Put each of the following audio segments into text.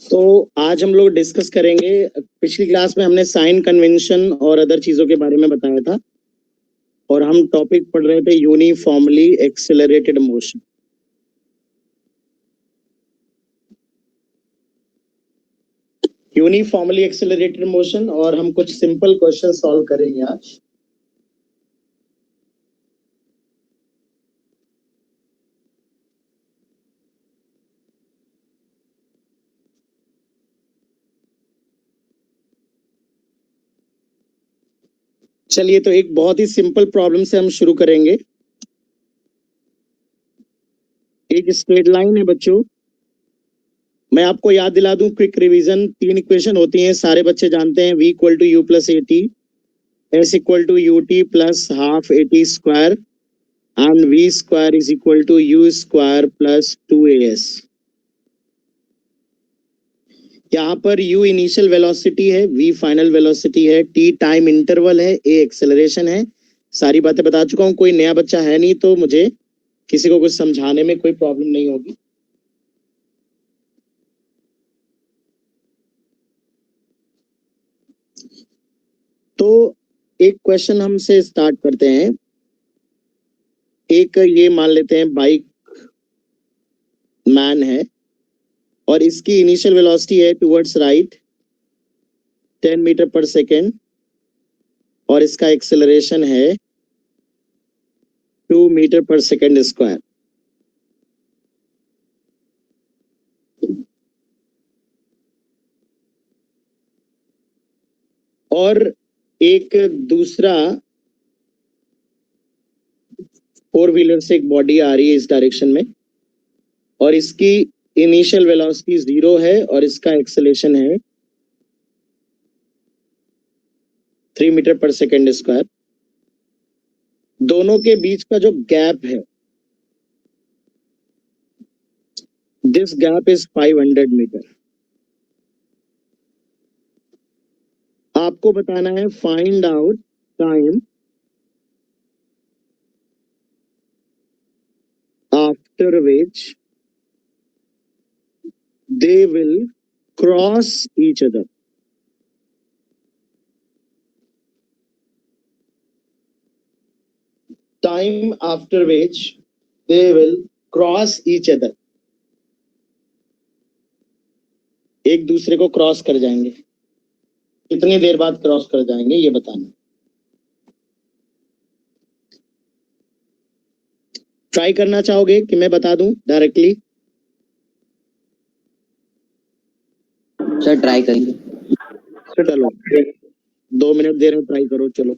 तो आज हम लोग डिस्कस करेंगे। पिछली क्लास में हमने साइन कन्वेंशन और अदर चीजों के बारे में बताया था और हम टॉपिक पढ़ रहे थे uniformly accelerated motion. Uniformly accelerated motion और हम कुछ सिंपल क्वेश्चन सॉल्व करेंगे आज। चलिए, तो एक बहुत ही सिंपल प्रॉब्लम से हम शुरू करेंगे। एक स्ट्रेट लाइन है बच्चों। मैं आपको याद दिला दूं, क्विक रिवीजन। तीन इक्वेशन होती हैं, सारे बच्चे जानते हैं। v equal to u plus a t, s equal to u t plus half a t square and v square is equal to u square plus 2as। यहाँ पर u इनिशियल वेलोसिटी है, v final velocity है, t time interval है, a acceleration है। सारी बातें बता चुका हूँ। कोई नया बच्चा है नहीं तो मुझे किसी को कुछ समझाने में कोई प्रॉब्लम नहीं होगी। तो एक क्वेश्चन हमसे स्टार्ट करते हैं। एक ये मान लेते हैं बाइक मैन है और इसकी इनिशियल वेलोसिटी है towards right 10 metre per second और इसका एक्सेलरेशन है 2 मीटर पर सेकेंड स्क्वायर। और एक दूसरा फोर व्हीलर से एक बॉडी आ रही है इस डायरेक्शन में और इसकी इनिशियल वेलोसिटी 0 है और इसका एक्सेलरेशन है 3 मीटर पर सेकेंड स्क्वायर। दोनों के बीच का जो गैप है, दिस गैप इज 500 मीटर। आपको बताना है find out time after which they will cross each other. Time after which they will cross each other. एक दूसरे को क्रॉस कर जाएंगे। कितनी देर बाद क्रॉस कर जाएंगे ये बताना। ट्राई करना चाहोगे कि मैं बता दूं डायरेक्टली? सर ट्राई करेंगे। चलो 2 मिनट दे रहे, ट्राई करो। चलो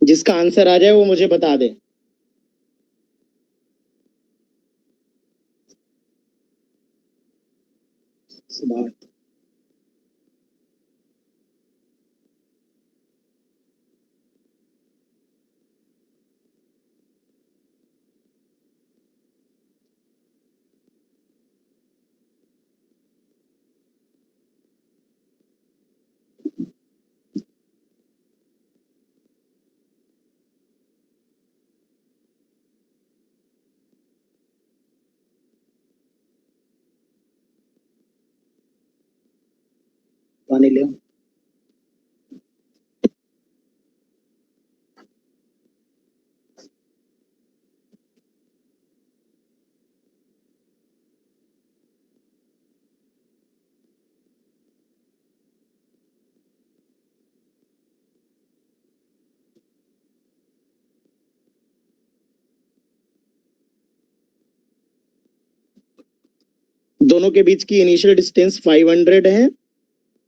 जिसका आंसर आ जाए वो मुझे बता दे। पानी ले। दोनों के बीच की इनिशियल डिस्टेंस 500 है।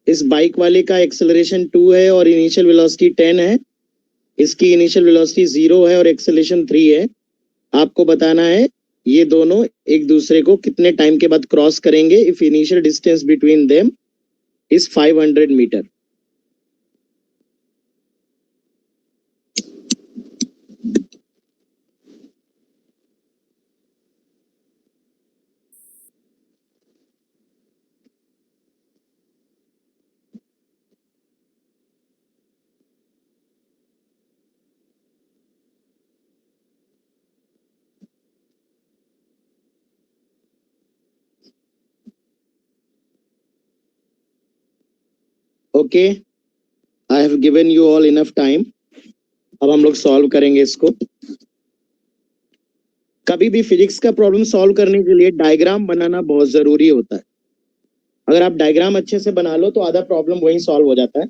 इस बाइक वाले का एक्सेलरेशन 2 है और इनिशियल वेलोसिटी 10 है। इसकी इनिशियल वेलोसिटी 0 है और एक्सेलरेशन 3 है। आपको बताना है ये दोनों एक दूसरे को कितने टाइम के बाद क्रॉस करेंगे if initial distance between them is 500 metre. Okay, I have given you all enough time. अब हम लोग सॉल्व करेंगे इसको। कभी भी फिजिक्स का प्रॉब्लम सॉल्व करने के लिए डायग्राम बनाना बहुत जरूरी होता है। अगर आप डायग्राम अच्छे से बना लो तो आधा प्रॉब्लम वहीं सॉल्व हो जाता है।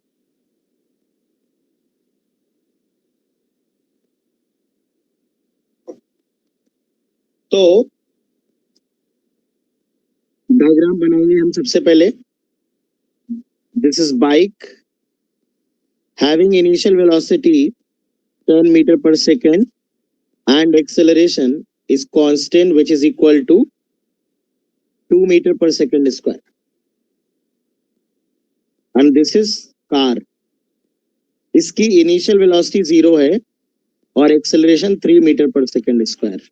तो डायग्राम बनाएंगे हम सबसे पहले। This is bike having initial velocity 10 meter per second and acceleration is constant which is equal to 2 meter per second square, and this is car। इसकी इनिशियल वेलोसिटी 0 है और acceleration 3 metre per second square.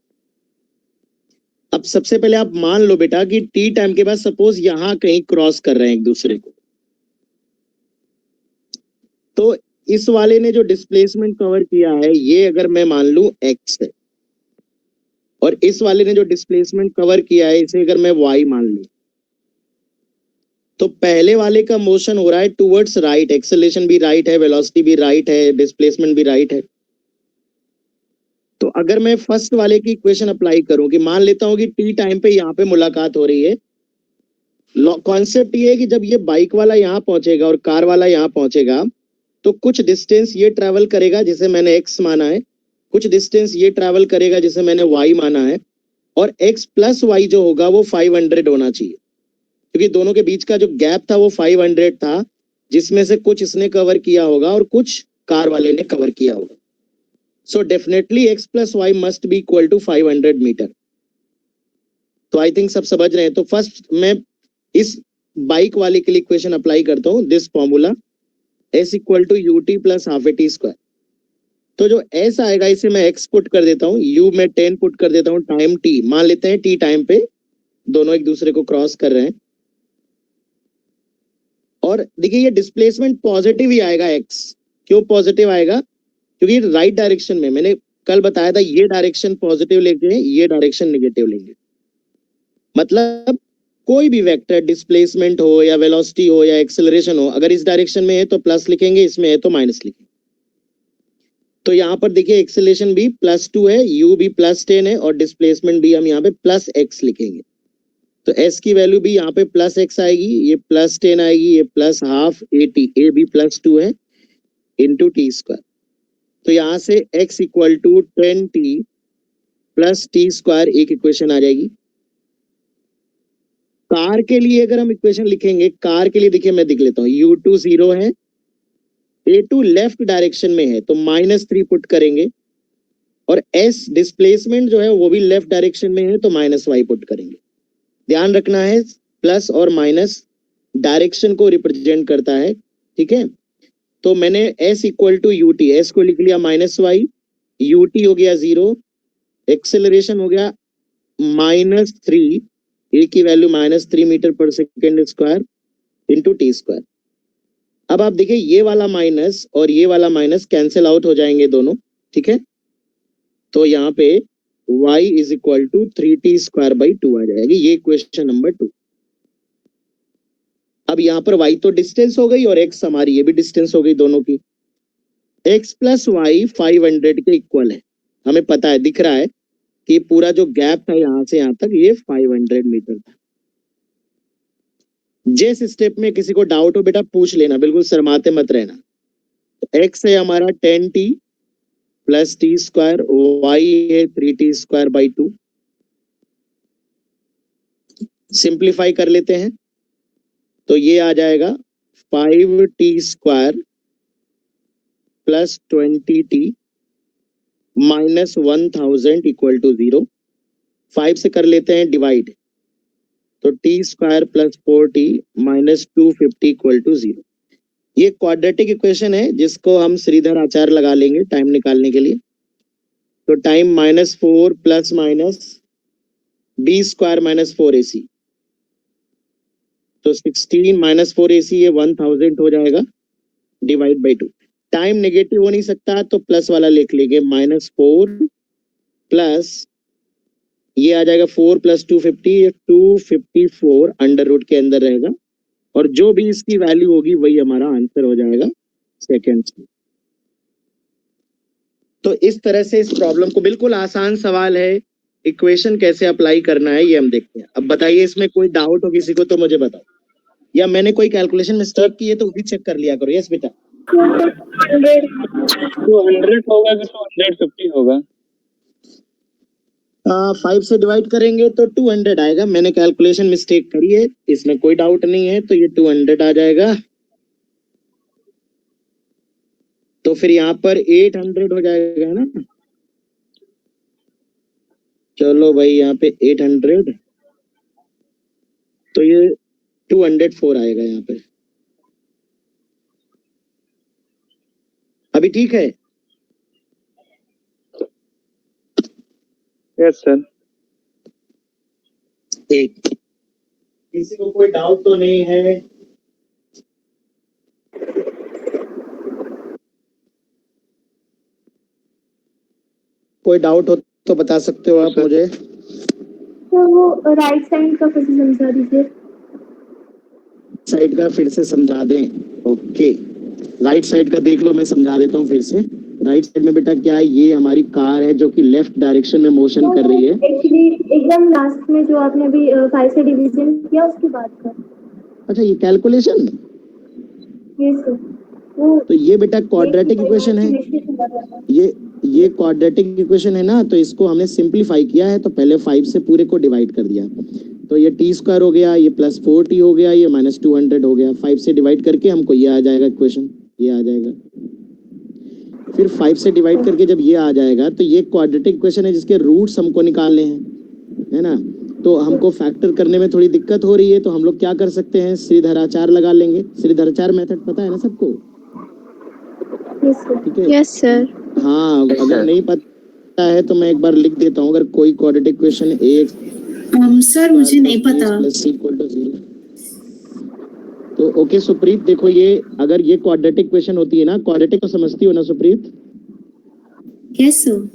अब सबसे पहले आप मान लो बेटा कि टी टाइम के बाद सपोज यहां कहीं क्रॉस कर रहे हैं एक दूसरे को, तो इस वाले ने जो डिस्प्लेसमेंट कवर किया है ये अगर मैं मान लूं x है, और इस वाले ने जो डिस्प्लेसमेंट कवर किया है इसे अगर मैं y मान लूं, तो पहले वाले का मोशन हो रहा है टुवर्ड्स राइट, एक्सेलरेशन भी राइट है, वेलोसिटी भी राइट है, डिस्प्लेसमेंट भी राइट है। तो अगर मैं फर्स्ट वाले की इक्वेशन अप्लाई करूं कि मान लेता हूं कि टी टाइम पे यहाँ पे मुलाकात हो रही है, कॉन्सेप्ट ये है कि जब ये बाइक वाला यहाँ पहुंचेगा और कार वाला यहाँ पहुंचेगा तो कुछ डिस्टेंस ये ट्रैवल करेगा जिसे मैंने एक्स माना है, कुछ डिस्टेंस ये ट्रैवल करेगा जिसे मैंने वाई माना है, और एक्स प्लस वाई जो होगा वो 500 होना चाहिए, क्योंकि दोनों के बीच का जो गैप था वो 500 था, जिसमें से कुछ इसने कवर किया होगा और कुछ कार वाले ने कवर किया होगा। So definitely x plus y must be equal to 500 metre. तो आई थिंक सब समझ रहे हैं। तो फर्स्ट मैं इस बाइक वाले के लिए इक्वेशन अप्लाई करता हूँ, this formula s equal to u t plus half a t square. तो जो s आएगा इसे मैं x पुट कर देता हूँ, u में 10 पुट कर देता हूँ, टाइम t मान लेते हैं, t टाइम पे दोनों एक दूसरे को क्रॉस कर रहे हैं। और देखिए ये डिस्प्लेसमेंट पॉजिटिव ही आएगा x। क्यों पॉजिटिव आएगा? क्योंकि राइट डायरेक्शन में मैंने कल बताया था ये डायरेक्शन पॉजिटिव लेंगे, ये डायरेक्शन नेगेटिव लेंगे। मतलब कोई भी वेक्टर डिस्प्लेसमेंट हो या वेलोसिटी हो या एक्सेलरेशन हो, अगर इस डायरेक्शन में है तो प्लस लिखेंगे, इसमें है तो माइनस लिखेंगे। तो यहाँ पर देखिए एक्सेलरेशन भी +2 है, u भी +10 है और डिस्प्लेसमेंट भी हम यहाँ पे +x लिखेंगे। तो s की वैल्यू भी यहाँ पे +x आएगी, ये +10 आएगी, ये +12 at, a भी +2 है इंटू टी स्क्वायर। तो यहाँ से x equal to 10t plus t square एक इक्वेशन आ जाएगी। कार के लिए अगर हम इक्वेशन लिखेंगे, कार के लिए देखिए मैं लिख लेता हूँ, u2 0 है, a2 लेफ्ट डायरेक्शन में है तो -3 पुट करेंगे, और s डिस्प्लेसमेंट जो है वो भी लेफ्ट डायरेक्शन में है तो -y पुट करेंगे। ध्यान रखना है प्लस और माइनस डायरेक्शन को रिप्रेजेंट करता है, ठीक है। तो मैंने s equal to u t, s को लिख लिया -y, यू टी हो गया 0, एक्सेलरेशन हो गया -3, ए की value -3 metre per second square into T square. अब आप देखिए ये वाला माइनस और ये वाला माइनस कैंसिल आउट हो जाएंगे दोनों, ठीक है। तो यहाँ पे y is equal to 3t square by 2 आ जाएगी, ये क्वेश्चन नंबर 2। अब यहाँ पर y तो डिस्टेंस हो गई और x हमारी ये भी डिस्टेंस हो गई दोनों की। x प्लस वाई 500 के इक्वल है, हमें पता है, दिख रहा है कि पूरा जो गैप था यहाँ से यहाँ तक ये 500 मीटर था। जिस स्टेप में किसी को डाउट हो बेटा पूछ लेना, बिल्कुल शर्माते मत रहना। तो x है हमारा 10t plus t square, y है 3t स्क्वायर बाई 2। सिंप्लीफाई कर लेते हैं तो ये आ जाएगा 5t square plus 20t minus 1000 equal to 0। 5 से कर लेते हैं डिवाइड, तो t square plus 4t minus 250 equal to 0। ये क्वाड्रेटिक इक्वेशन है जिसको हम श्रीधर आचार्य लगा लेंगे टाइम निकालने के लिए। तो time -4 plus minus b square minus 4ac, तो 16 माइनस 4ac ये 1000 हो जाएगा डिवाइड बाई 2। टाइम नेगेटिव हो नहीं सकता तो प्लस वाला लिख लेंगे, -4 प्लस ये आ जाएगा 4 प्लस 250, ये 254 अंडर रूट के अंदर रहेगा और जो भी इसकी वैल्यू होगी वही हमारा आंसर हो जाएगा सेकेंड। तो इस तरह से इस प्रॉब्लम को, बिल्कुल आसान सवाल है, इक्वेशन कैसे अप्लाई करना है ये हम देखते हैं। अब बताइए इसमें कोई डाउट हो किसी को तो मुझे बताओ, या मैंने कोई कैलकुलेशन मिस्टेक की है तो वो भी चेक कर लिया करो। यस बेटा 200 होगा कि 250 होगा? 5 से डिवाइड करेंगे तो 200 आएगा। मैंने कैलकुलेशन मिस्टेक करी है, इसमें कोई डाउट नहीं है, तो ये 200 आ जाएगा। तो फिर यहाँ पर 800 हो जाएगा ना। चलो भाई यहाँ पे 800, तो ये 204 आएगा यहाँ पे। अभी ठीक है? Yes sir. एक किसी को कोई डाउट तो नहीं है? कोई डाउट हो तो बता सकते हो आप मुझे। तो वो राइट साइड का फिर से समझा दीजिए। साइड का फिर से समझा दें? ओके, राइट साइड का देख लो, मैं समझा देता हूँ फिर से। राइट साइड में बेटा क्या है, ये हमारी कार है जो कि लेफ्ट डायरेक्शन में मोशन कर रही है। एक्चुअली एकदम लास्ट में जो आपने अभी 5 से डिवीजन किया उसकी बात कर। अच्छा ये कैलकुलेशन, यस सर। तो ये बेटा क्वाड्रेटिक इक्वेशन है, ये क्वाड्रेटिक इक्वेशन है ना, तो इसको हमने सिंप्लीफाई किया है। तो पहले 5 से पूरे को डिवाइड कर दिया, तो ये टी स्क्वायर हो गया, ये प्लस 4t हो गया, ये माइनस 200 हो गया। 5 से डिवाइड करके हमको ये आ जाएगा इक्वेशन, ये आ जाएगा। फिर 5 से डिवाइड करके जब ये आ जाएगा तो ये क्वाड्रेटिक इक्वेशन है जिसके रूट्स हमको निकालने हैं, है ना। तो हमको फैक्टर करने में थोड़ी दिक्कत हो रही है, तो हम लोग क्या कर सकते हैं, श्रीधराचार्य लगा लेंगे। श्रीधराचार्य मेथड पता है ना सबको? ठीक है। Yes sir. हाँ, अगर नहीं पता है तो मैं एक बार लिख देता हूँ। अगर कोई क्वाड्रेटिक इक्वेशन सर मुझे नहीं पता। तो ओके सुप्रीत, देखो ये अगर ये क्वाड्रेटिक इक्वेशन होती है ना, क्वाड्रेटिक तो समझती हो ना सुप्रीत? Yes sir.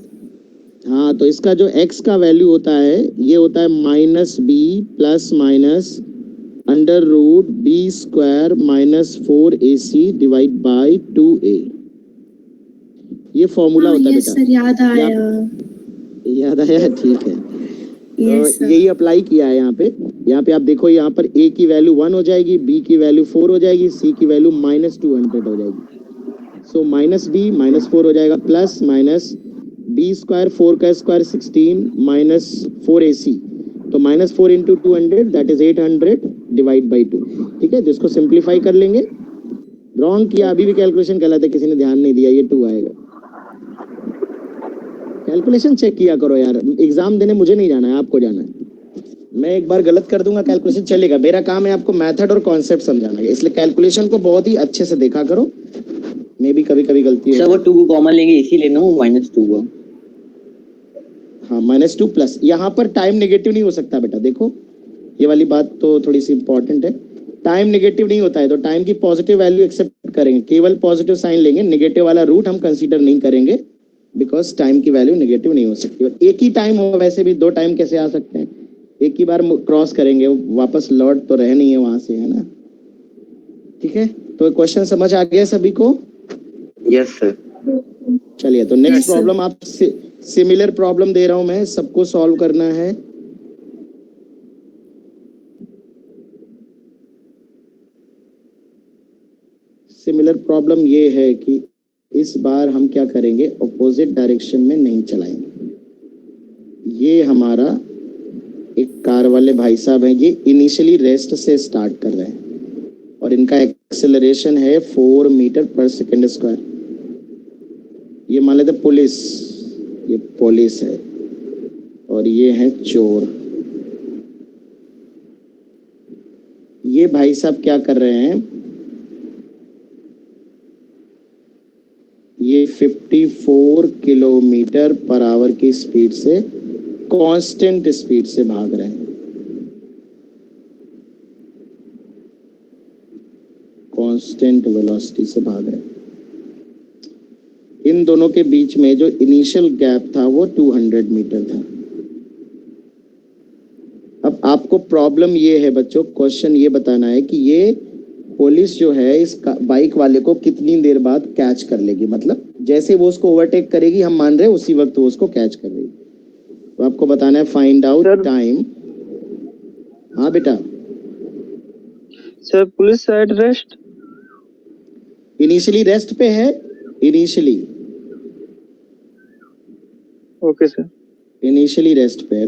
हाँ, तो इसका जो x का वैल्यू होता है ये होता है -b plus minus under root b square minus 4ac divide by 2a। ये फॉर्मूला होता है बेटा। सर याद आया। याद आया, ठीक है। तो यही अप्लाई किया है यहाँ पे आप देखो, यहाँ पर a की वैल्यू 1 हो जाएगी, b की वैल्यू 4 हो जाएगी, c की वैल्यू -200 हो जाएगी। सो -b -4 हो जाएगा, प्लस माइनस b स्क्वायर 4 का स्क्वायर 16 माइनस 4ac, तो -4 into 200 that is 800 divide by 2। ठीक है, जिसको सिंप्लीफाई कर लेंगे। रॉन्ग किया, अभी भी कैलकुलेशन कहलाता है, किसी ने ध्यान नहीं दिया, ये 2 आएगा। कैलकुलेशन चेक किया करो यार, एग्जाम देने मुझे नहीं जाना है, आपको जाना है। मैं एक बार गलत कर दूंगा कैलकुलेशन चलेगा, मेरा काम है आपको मेथड और कॉन्सेप्ट समझाना है, इसलिए कैलकुलेशन को बहुत ही अच्छे से देखा करो। मे भी कभी गलती है। सर वो 2 को कॉमन लेंगे इसीलिए ना, वो -2 हुआ। हाँ -2 प्लस, यहाँ पर टाइम नेगेटिव नहीं हो सकता बेटा। देखो ये वाली बात तो थोड़ी सी इंपॉर्टेंट है, टाइम नेगेटिव नहीं होता है, तो टाइम की पॉजिटिव वैल्यू एक्सेप्ट करेंगे, केवल पॉजिटिव साइन लेंगे, नेगेटिव वाला रूट हम कंसीडर नहीं करेंगे, बिकॉज टाइम की वैल्यू नेगेटिव नहीं हो सकती। और एक ही टाइम हो, वैसे भी 2 टाइम कैसे आ सकते हैं, एक ही बार क्रॉस करेंगे, वापस लौट तो रहे नहीं है वहां से, है ना। ठीक है, तो क्वेश्चन समझ आ गया सभी को? Yes sir. चलिए, तो नेक्स्ट Yes, sir. प्रॉब्लम आप सिमिलर प्रॉब्लम दे रहा हूं मैं, सबको सॉल्व करना है। सिमिलर प्रॉब्लम ये है कि इस बार हम क्या करेंगे, अपोजिट डायरेक्शन में नहीं चलाएंगे। ये हमारा एक कार वाले भाई साहब हैं, ये इनिशियली रेस्ट से स्टार्ट कर रहे हैं और इनका एक्सेलरेशन है 4 मीटर पर सेकेंड स्क्वायर। ये मान लेते पुलिस, ये पुलिस है और ये है चोर। ये भाई साहब क्या कर रहे हैं, ये 54 किलोमीटर पर आवर की स्पीड से, कांस्टेंट स्पीड से भाग रहे हैं। कांस्टेंट वेलोसिटी से भाग रहे हैं। इन दोनों के बीच में जो इनिशियल गैप था वो 200 मीटर था। अब आपको प्रॉब्लम ये है बच्चों, क्वेश्चन ये बताना है कि ये पुलिस जो है इस बाइक वाले को कितनी देर बाद कैच कर लेगी, मतलब जैसे वो उसको ओवरटेक करेगी, हम मान रहे हैं उसी वक्त वो उसको कैच कर लेगी। तो आपको बताना है फाइंड आउट टाइम। हाँ बेटा। Sir police side rest. Initially rest पे है, initially okay sir. Initially rest पे है,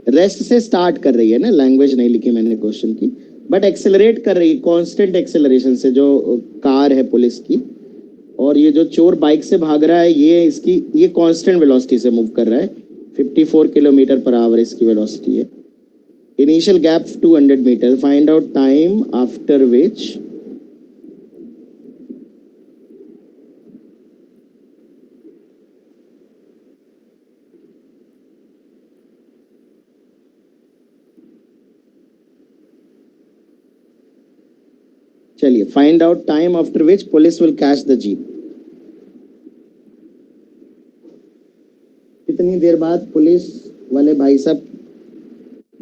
रेस्ट से स्टार्ट कर रही है ना, लैंग्वेज नहीं लिखी मैंने क्वेश्चन की, बट एक्सेलरेट कर रही है कांस्टेंट एक्सेलरेशन से, जो कार है पुलिस की। और ये जो चोर बाइक से भाग रहा है, ये कांस्टेंट वेलोसिटी से मूव कर रहा है, 54 किलोमीटर पर आवर इसकी वेलोसिटी है। Initial gap 200 metre, find out time after which चलिए, find out time after which police will catch the jeep. कितनी देर बाद पुलिस वाले भाई साहब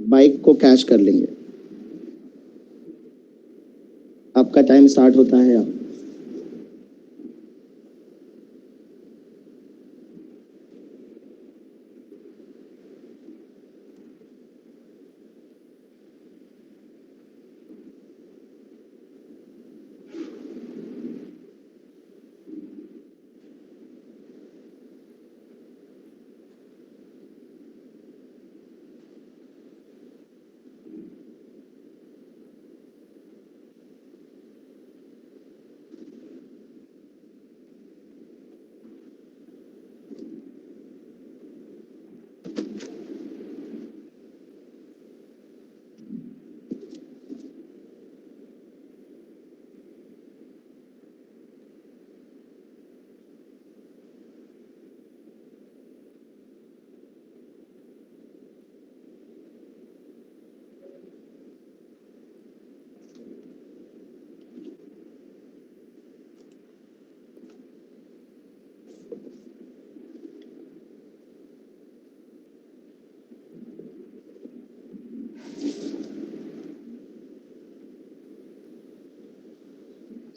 बाइक को कैच कर लेंगे? आपका टाइम स्टार्ट होता है अब।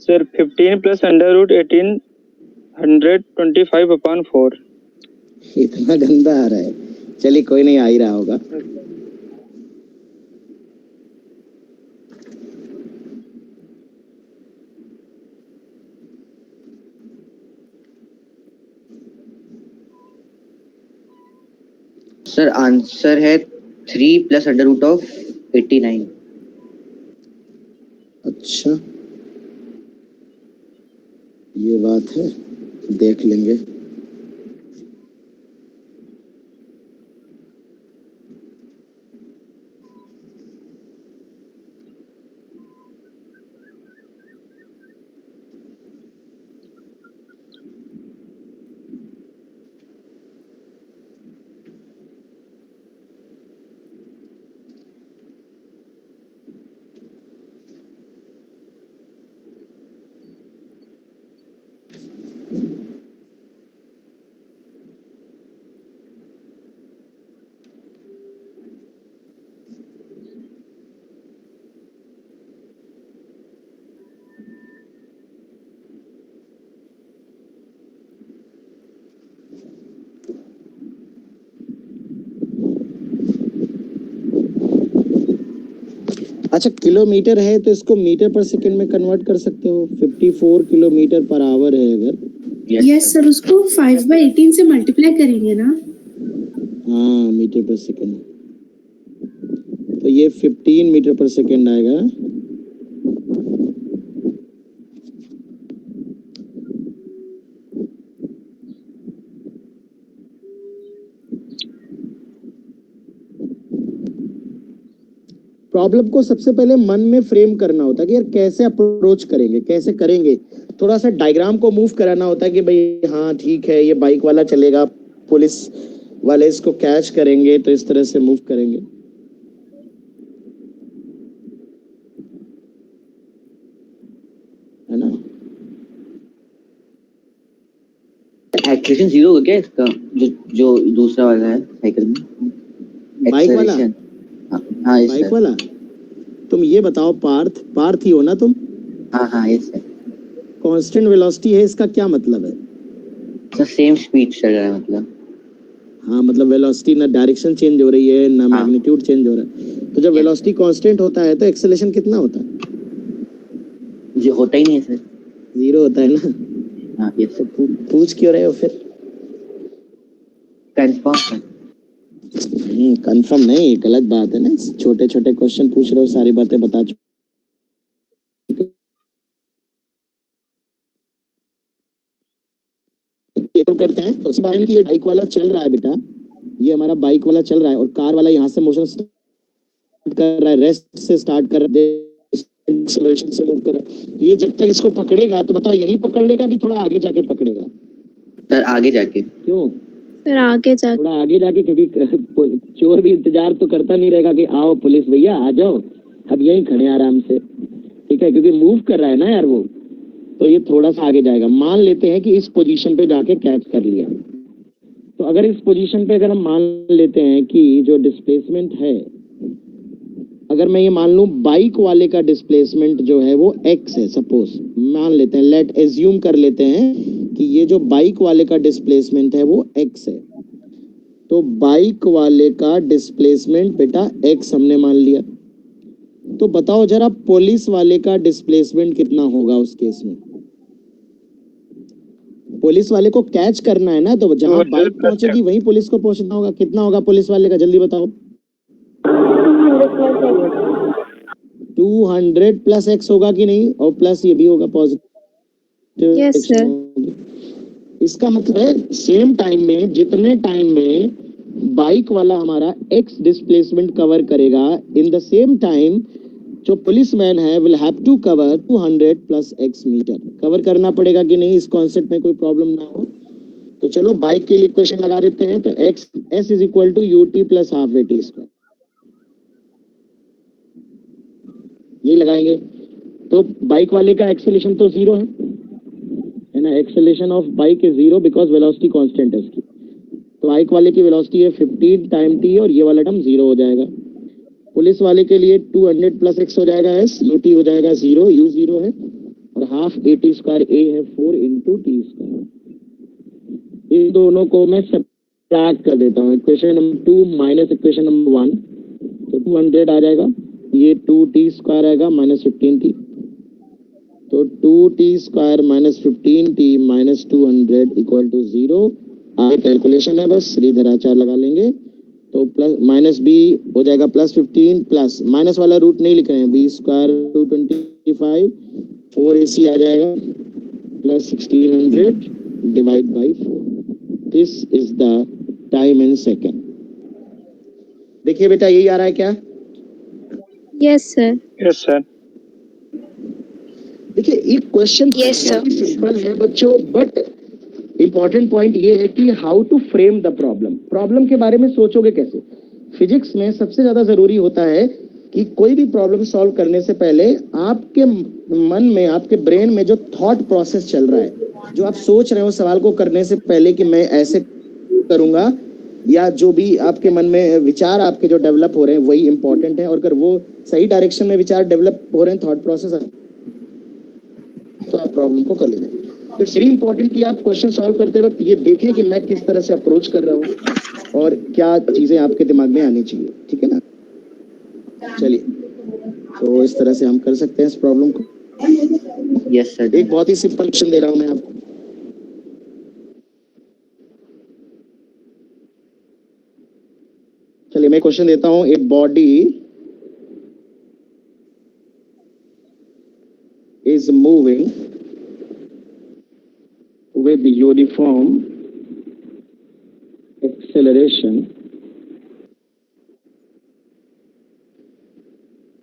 Sir 15 plus under root 1825/4। इतना गंदा आ रहा है, चलिए कोई नहीं, आ ही रहा होगा। सर आंसर है 3 प्लस अंडर रूट ऑफ 89। अच्छा, ये बात है, देख लेंगे। अच्छा किलोमीटर है तो इसको मीटर पर सेकंड में कन्वर्ट कर सकते हो। 54 किलोमीटर पर आवर है अगर। यस सर, उसको 5/18 से मल्टीप्लाई करेंगे ना? हाँ मीटर पर सेकंड, तो ये 15 मीटर पर सेकंड आएगा। प्रॉब्लम को सबसे पहले मन में फ्रेम करना होता है कि यार कैसे अप्रोच करेंगे, कैसे करेंगे। थोड़ा सा डायग्राम को मूव कराना होता है कि भाई हाँ ठीक है, ये बाइक वाला चलेगा, पुलिस वाले इसको कैच करेंगे, तो इस तरह से मूव करेंगे। है ना? एक्सेलरेशन 0 होगा क्या इसका, जो दूसरा वाला है साइकिल में? बाइक वाला? Acceleration। हाँ yes बाइक sir। वाला तुम ये बताओ, पार्थ ही हो ना तुम? हाँ yes sir। कांस्टेंट वेलोसिटी है, इसका क्या मतलब है? सर सेम स्पीड चल रहा है मतलब। हाँ मतलब वेलोसिटी ना डायरेक्शन चेंज हो रही है ना हाँ। मैग्नीट्यूड चेंज हो रहा है। तो जब वेलोसिटी कांस्टेंट होता है तो एक्सेलरेशन कितना होता है? जो होता ही नहीं है सर। 0 होता है ना? हाँ yes तो sir। पूछ क्यों रहे हो फिर? कंफर्म। कंफर्म नहीं, गलत बात है ना। छोटे छोटे क्वेश्चन पूछ रहे हो, सारी बातें बता चुके। तो करते हैं तो बाइक की, ये बाइक वाला चल रहा है बेटा, ये हमारा बाइक वाला चल रहा है और कार वाला यहाँ से मोशन कर रहा है, रेस्ट से स्टार्ट कर रहा है, एक्सेलरेशन से मूव कर रहा है। ये जब तक इसको पकड़ेगा तो बताओ यही पकड़ लेगा कि थोड़ा आगे जाके पकड़ेगा? सर आगे जाके। क्यों? फिर आगे जा थोड़ा आगे जाके, क्योंकि चोर भी इंतजार तो करता नहीं रहेगा कि आओ पुलिस भैया आ जाओ, अब यहीं खड़े आराम से, ठीक है, क्योंकि मूव कर रहा है ना यार वो, तो ये थोड़ा सा आगे जाएगा। मान लेते हैं कि इस पोजीशन पे जाके कैच कर लिया, तो अगर इस पोजीशन पे अगर हम मान लेते हैं कि जो डिस्प्लेसमेंट है, अगर मैं ये मान लूं बाइक वाले का डिस्प्लेसमेंट जो है वो x है, सपोज मान लेते हैं, लेट एज्यूम कर लेते हैं कि ये जो बाइक वाले का डिस्प्लेसमेंट है वो x है। तो बाइक वाले का डिस्प्लेसमेंट बेटा x हमने मान लिया। तो बताओ जरा पुलिस वाले का डिस्प्लेसमेंट कितना होगा उस केस में? पुलिस वाले को कैच करना है ना, तो जहां बाइक पहुंचेगी वहीं पुलिस को पहुंचना होगा। कितना होगा पुलिस वाले का, जल्दी बताओ? 200 प्लस x होगा कि नहीं? और प्लस ये भी होगा पॉजिटिव। Yes, sir. इसका मतलब है सेम टाइम में, जितने टाइम में बाइक वाला हमारा x डिस्प्लेसमेंट कवर करेगा, इन द सेम टाइम जो पुलिसमैन है will have to cover 200 plus x metre. Cover करना पड़ेगा कि नहीं, इस कॉन्सेप्ट में कोई प्रॉब्लम ना हो। तो चलो बाइक के लिए इक्वेशन लगा देते हैं, तो s is equal to ut plus half at square, ये लगाएंगे। तो बाइक वाले का एक्सेलरेशन तो 0 है ना, acceleration of bike is 0 because velocity constant है इसकी। तो बाइक वाले की वेलोसिटी है 15 टाइम t और ये वाला टर्म 0 हो जाएगा। पुलिस वाले के लिए 200 प्लस x हो जाएगा s, ut हो जाएगा 0, u 0 है, और हाफ at स्क्वायर a है 4 इंटू टी स्क्वायर। इन दोनों को मैं सब्ट्रैक्ट कर देता हूँ, equation number 2 minus equation number 1, तो 200 आ जाएगा, ये 2t स्क्वायर आएगा माइनस 15t, तो 2t square minus 15t minus 200 equal to 0। आगे कैलकुलेशन है, बस श्रीधर आचार लगा लेंगे, तो प्लस माइनस b हो जाएगा प्लस 15, प्लस माइनस वाला रूट नहीं लिख रहे हैं, b स्क्वायर 225 4ac आ जाएगा plus 1600 divide by 4। This is the time in second. देखिए बेटा यही आ रहा है क्या? Yes, sir. Yes sir। देखिए एक क्वेश्चन सिंपल है बच्चों, बट इंपॉर्टेंट पॉइंट ये है कि how to frame the problem. Problem के बारे में सोचोगे कैसे? फिजिक्स में सबसे ज्यादा जरूरी होता है कि कोई भी प्रॉब्लम सॉल्व करने से पहले आपके मन में, आपके ब्रेन में जो थॉट प्रोसेस चल रहा है, जो आप सोच रहे हो सवाल को करने से पहले कि मैं ऐसे करूंगा, या जो भी आपके मन में विचार आपके जो डेवलप हो रहे हैं वही इंपॉर्टेंट है। और अगर वो सही डायरेक्शन में विचार डेवलप हो रहे हैं, थॉट प्रोसेस, तो आप प्रॉब्लम को कर लेंगे। तो इट्स वेरी इंपॉर्टेंट कि आप क्वेश्चन सॉल्व करते वक्त ये देखें कि मैं किस तरह से अप्रोच कर रहा हूँ और क्या चीजें आपके दिमाग में आनी चाहिए, ठीक है ना? चलिए, तो तो इस तरह से हम कर सकते हैं इस प्रॉब्लम को। Yes sir. एक बहुत ही सिंपल क्वेश्चन दे रहा हूं मैं आपको। चलिए मैं क्वेश्चन देता हूं। A body is moving with uniform acceleration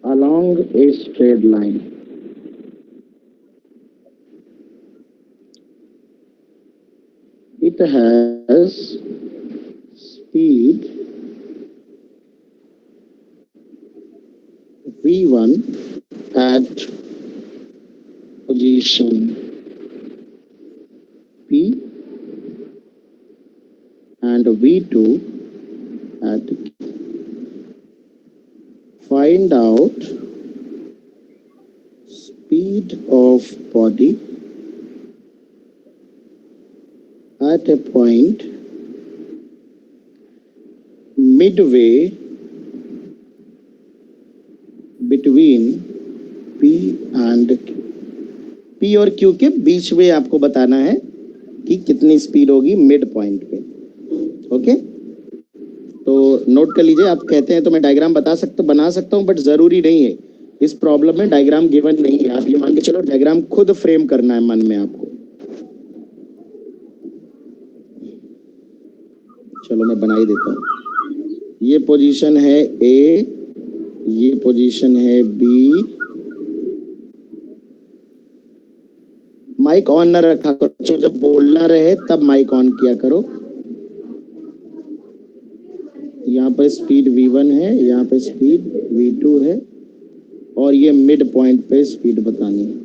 along a straight line. It has speed v1 at position P and v2 at Q. Find out speed of body at a point midway between P and Q. P और Q के बीच में आपको बताना है कि कितनी speed होगी mid point पे। ओके, तो नोट कर लीजिए। आप कहते हैं तो मैं डायग्राम बना सकता हूं, बट जरूरी नहीं है। इस प्रॉब्लम में डायग्राम गिवन नहीं है। आप ये मान के चलो डायग्राम खुद फ्रेम करना है मन में आपको। चलो मैं बना ही देता हूं। ये पोजीशन है ए, ये पोजीशन है बी। माइक ऑन न रखा करो, जब बोलना रहे तब माइक ऑन किया करो। यहाँ पर स्पीड v1 है, यहाँ पे स्पीड v2 है, और ये मिड पॉइंट पे स्पीड बतानी है।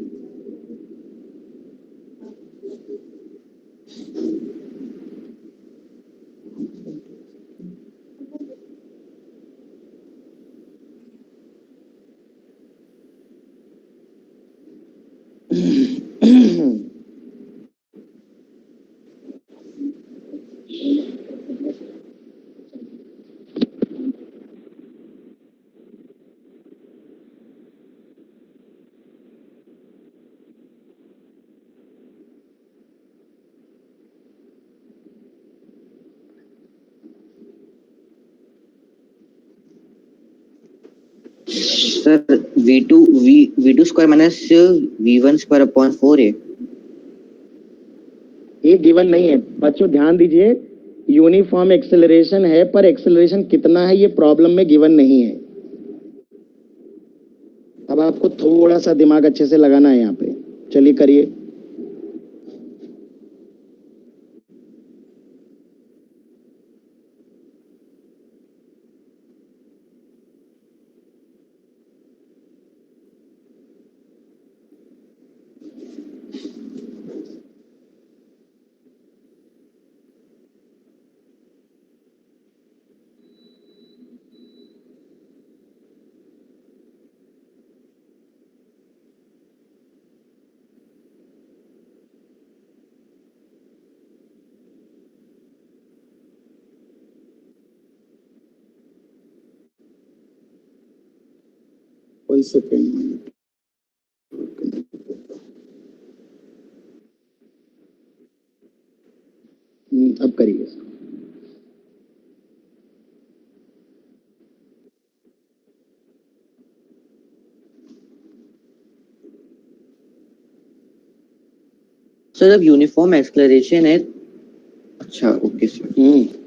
Sir v2 square minus v1 square upon 4 है। ये गिवन नहीं है बच्चों, ध्यान दीजिए। यूनिफॉर्म एक्सेलरेशन है, पर एक्सेलरेशन कितना है ये प्रॉब्लम में गिवन नहीं है। अब आपको थोड़ा सा दिमाग अच्छे से लगाना है यहाँ पे। चलिए करिए। One second. अब करिए। सर जब यूनिफॉर्म एक्सेलरेशन है, अच्छा ओके सर।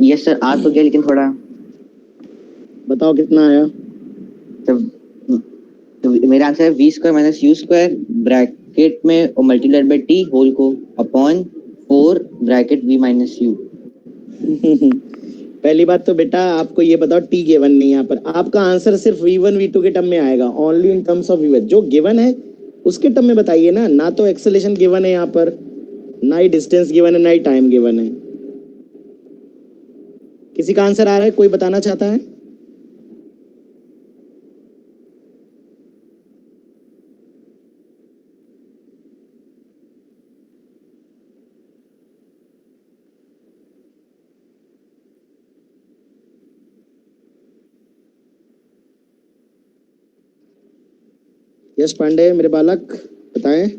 यस सर, आ तो गया लेकिन थोड़ा बताओ कितना आया। तो मेरे मेरा आंसर है v square minus u square bracket में और मल्टीप्लाइड बाय टी होल को upon 4 bracket v minus u. पहली बात तो बेटा आपको ये बताओ टी गिवन नहीं है यहाँ पर, आपका आंसर सिर्फ v1 v2 के टर्म में आएगा, only in terms of v1। जो गिवन है उसके टर्म में बताइए ना, ना तो एक्सेलेरेशन गिवन है यहाँ पर, ना ही डिस्टेंस गिवन है, ना ही टाइम गिवन है। किसी का आंसर आ रहा है, कोई बताना चाहता है? यश पांडे मेरे बालक बताएं।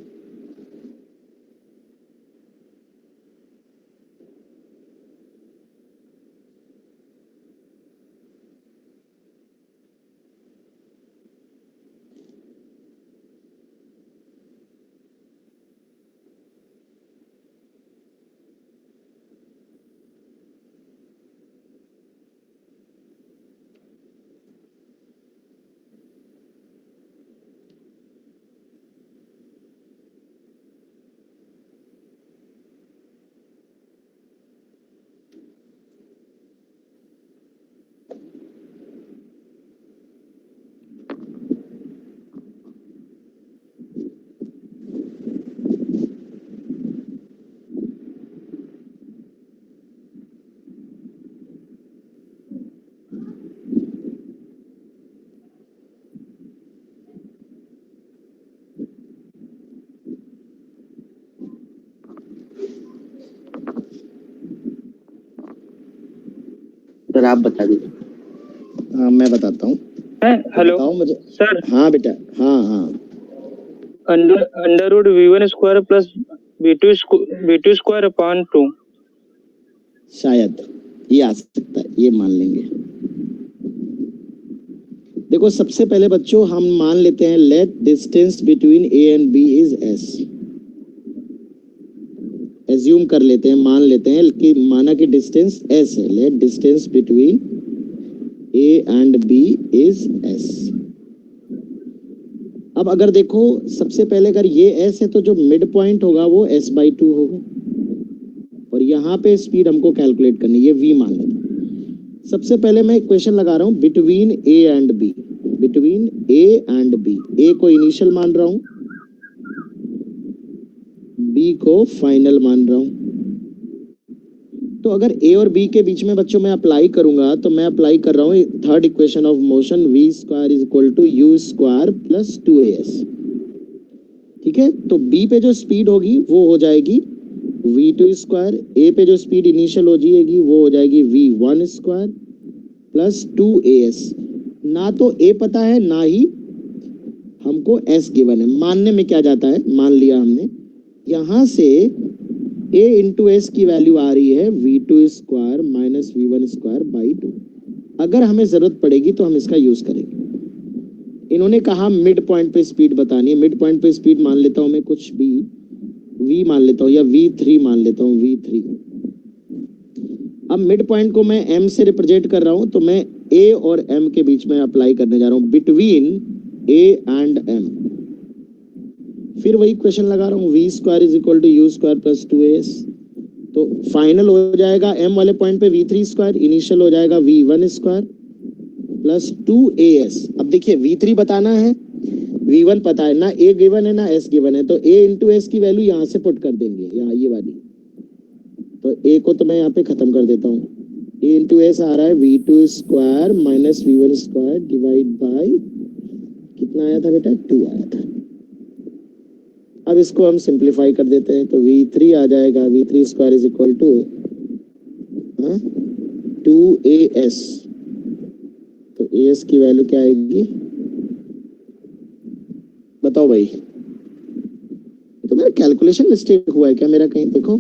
सर आप बता दीजिए। हाँ मैं बताता हूँ, हेलो बताओ मुझे। सर, हाँ बेटा, हाँ हाँ under root v1 square plus v2 square upon 2। शायद ये आ सकता है, ये मान लेंगे। देखो सबसे पहले बच्चों हम मान लेते हैं let distance between A and B is S. Assume कर लेते हैं, मान लेते हैं कि माना कि डिस्टेंस एस है। Let distance between A and B is S. अब अगर देखो सबसे पहले अगर ये एस है तो जो मिड पॉइंट होगा वो s/2 होगा, और यहाँ पे स्पीड हमको कैलकुलेट करनी है, ये v मान लेते। सबसे पहले मैं इक्वेशन लगा रहा हूँ between A and B. Between A and B, A को इनिशियल मान रहा हूँ, बी को फाइनल मान रहा हूँ। तो अगर ए और बी के बीच में बच्चों मैं अप्लाई करूंगा तो मैं अप्लाई कर रहा हूँ third equation of motion, v square is equal to u square plus 2as। ठीक है, तो बी पे जो स्पीड होगी वो हो जाएगी v2 स्क्वायर, ए पे जो स्पीड इनिशियल हो जाएगी वो हो जाएगी v1 स्क्वायर प्लस 2as। ना तो ए पता है ना ही हमको s गिवन है। मानने में क्या जाता है, मान लिया हमने, यहाँ से a इंटू एस की वैल्यू आ रही है v2 square minus v1 square by 2। अगर हमें जरूरत पड़ेगी तो हम इसका यूज करेंगे। इन्होंने कहा मिड पॉइंट पे स्पीड बतानी है। मिड पॉइंट पे स्पीड मान लेता हूं मैं कुछ भी, v मान लेता हूं या v3 मान लेता हूं, v3। अब मिड पॉइंट को मैं m से रिप्रेजेंट कर रहा हूं, तो मैं a और m के बीच में अप्लाई करने जा रहा हूं, बिटवीन a एंड m। फिर वही क्वेश्चन लगा रहा हूँ, v square is equal to u square plus 2as। तो फाइनल हो जाएगा m वाले पॉइंट पे v3 स्क्वायर, इनिशियल हो जाएगा v1 स्क्वायर प्लस 2as। अब देखिए v3 बताना है, v1 पता है ना, a गिवन है ना s गिवन है, तो a इंटू एस की वैल्यू यहाँ से पुट कर देंगे, यहाँ ये वाली। तो a को तो मैं यहाँ पे खत्म कर देता हूँ, a इंटू एस आ रहा है v2 square minus v1 square divide by कितना आया था बेटा, 2 आया था। अब इसको हम सिंप्लीफाई कर देते हैं, तो v3 आ जाएगा, v3 square is equal to 2as। तो as की वैल्यू क्या आएगी बताओ भाई। तो मेरा कैलकुलेशन मिस्टेक हुआ है क्या मेरा कहीं, देखो।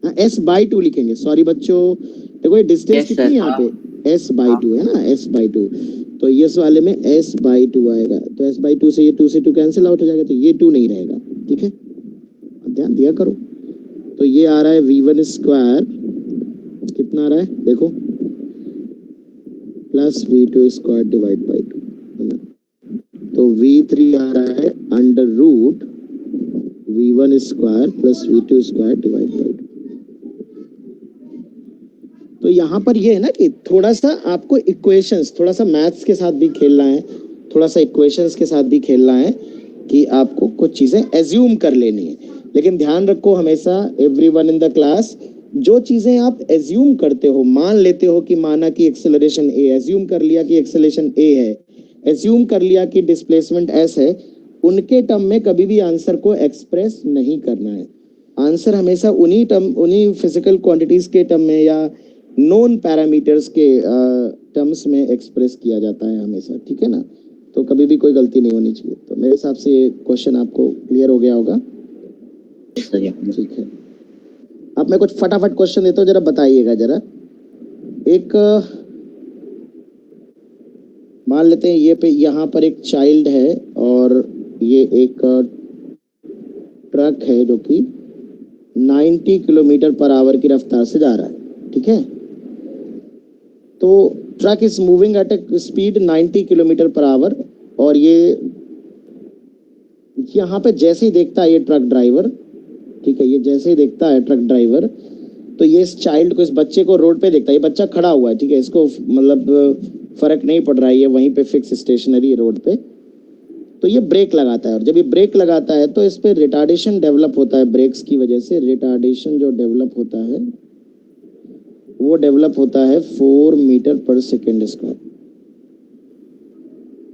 हाँ s/2 लिखेंगे, सॉरी बच्चों। देखो ये डिस्टेंस कितनी है यहाँ पे, s/2 है ना, s/2। तो इस वाले में s/2 आएगा, तो s/2 से ये 2 से 2 कैंसिल आउट हो जाएगा, तो ये 2 नहीं रहेगा। ठीक है, ध्यान दिया करो। तो ये आ रहा है v1 स्क्वायर, कितना आ रहा है देखो, plus v2 square divide by 2। तो V3 आ रहा है under root V1 square plus V2 square divide by 2। तो यहाँ पर ये है ना कि थोड़ा सा आपको इक्वेशंस, थोड़ा सा मैथ्स के साथ भी खेलना है, थोड़ा सा इक्वेशंस के साथ भी खेलना है कि आपको कुछ चीजें एज्यूम कर लेनी है। लेकिन ध्यान रखो हमेशा, एवरीवन इन द क्लास, जो चीजें आप एज्यूम करते हो, मान लेते हो कि माना कि एक्सेलरेशन ए, एज्यूम कर लिया कि एक्सेलरेशन ए है, एज्यूम कर लिया कि डिस्प्लेसमेंट एस है, उनके टर्म में कभी भी आंसर को एक्सप्रेस नहीं करना है। आंसर हमेशा उन्हीं फिजिकल क्वांटिटीज के टर्म में या नॉन पैरामीटर्स के टर्म्स में एक्सप्रेस किया जाता है हमेशा, ठीक है ना। तो कभी भी कोई गलती नहीं होनी चाहिए। तो मेरे हिसाब से ये क्वेश्चन आपको क्लियर हो गया होगा। ठीक है, अब मैं कुछ फटाफट क्वेश्चन देता हूँ, जरा बताइएगा जरा। एक मान लेते हैं ये पे यहाँ पर एक चाइल्ड है और ये एक ट्रक है जो कि 90 किलोमीटर पर आवर की रफ्तार से जा रहा है, ठीक है। तो truck is moving at A speed 90 kilometre per hour, और ये यहाँ पे जैसे ही देखता है ये ट्रक ड्राइवर, ठीक है, ये जैसे ही देखता है ट्रक ड्राइवर, तो ये इस चाइल्ड को, इस बच्चे को रोड पे देखता है। ये बच्चा खड़ा हुआ है, ठीक है, इसको मतलब फर्क नहीं पड़ रहा है, ये वहीं पे फिक्स स्टेशनरी रोड पे। तो ये ब्रेक लगाता है, और जब ये ब्रेक लगाता है तो इस पे रिटार्डेशन डेवलप होता है। ब्रेक्स की वजह से रिटार्डेशन जो डेवलप होता है वो डेवलप होता है 4 मीटर पर सेकेंड स्क्वायर।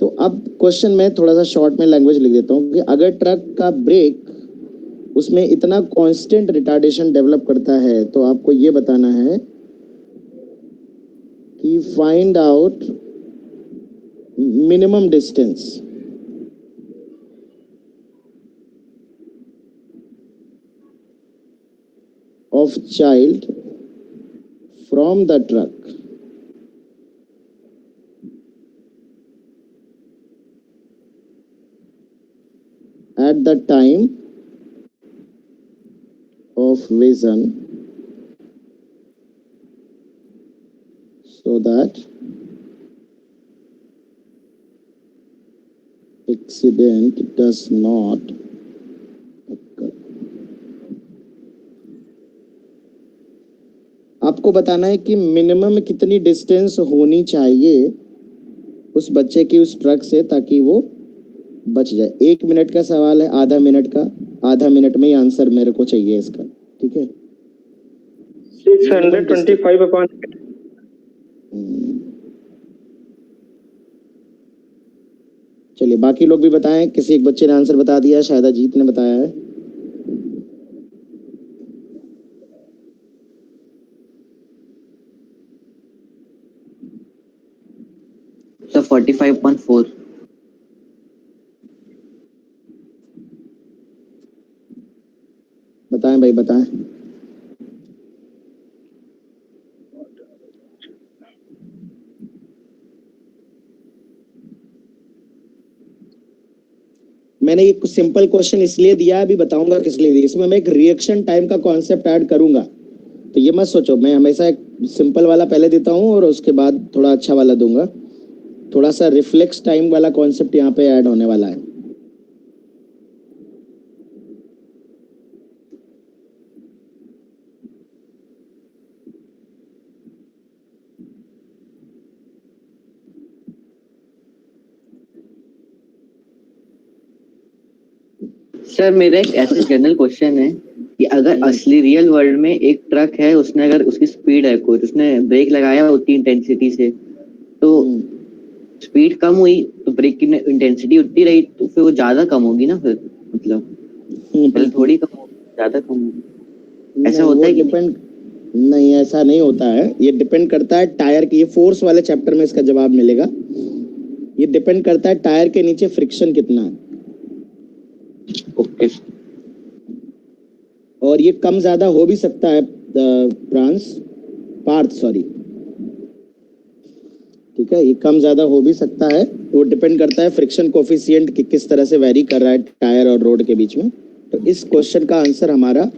तो अब क्वेश्चन में थोड़ा सा शॉर्ट में लैंग्वेज लिख देता हूँ कि अगर ट्रक का ब्रेक उसमें इतना कांस्टेंट रिटार्डेशन डेवलप करता है, तो आपको ये बताना है कि find out minimum distance of child from the truck at the time of vision, so that accident does not occur. आपको बताना है कि मिनिमम कितनी डिस्टेंस होनी चाहिए उस बच्चे की उस ट्रक से ताकि वो बच जाए। 1 मिनट का सवाल है, आधा मिनट का, आधा मिनट में ही आंसर मेरे को चाहिए इसका, ठीक है। 625 upon चलिए बाकी लोग भी बताएं। किसी एक बच्चे ने आंसर बता दिया, शायद अजीत ने बताया है। So 45.4. बताएं भाई, बताएं। मैंने ये कुछ सिंपल क्वेश्चन इसलिए दिया, अभी बताऊंगा किस लिए दिया। इसमें मैं एक रिएक्शन टाइम का कॉन्सेप्ट ऐड करूंगा, तो ये मत सोचो, मैं हमेशा एक सिंपल वाला पहले देता हूँ और उसके बाद थोड़ा अच्छा वाला दूंगा। थोड़ा सा रिफ्लेक्स टाइम वाला कॉन्सेप्ट यहाँ पे ऐड होने वाला है। सर मेरा एक ऐसा जनरल क्वेश्चन है कि अगर असली रियल वर्ल्ड में एक ट्रक है, उसने अगर उसकी स्पीड है कोई, उसने ब्रेक लगाया उतनी इंटेंसिटी से, तो स्पीड कम हुई तो ब्रेक की इंटेंसिटी उतनी रही, तो फिर वो ज्यादा कम होगी ना, फिर मतलब थोड़ी कम होगी, ज्यादा कम होगी। ऐसा होता है कि डिपेंड नहीं, ऐसा नहीं होता है। ये डिपेंड करता है टायर की, ये फोर्स वाले चैप्टर में इसका जवाब मिलेगा। ये डिपेंड करता है टायर के नीचे फ्रिक्शन कितना है। ओके। और ये कम ज्यादा हो भी सकता है पार्थ, सॉरी, ठीक है, ये कम ज्यादा हो भी सकता है। वो डिपेंड करता है फ्रिक्शन कोफिशिएंट कि किस तरह से वेरी कर रहा है टायर और रोड के बीच में। तो इस क्वेश्चन का आंसर हमारा,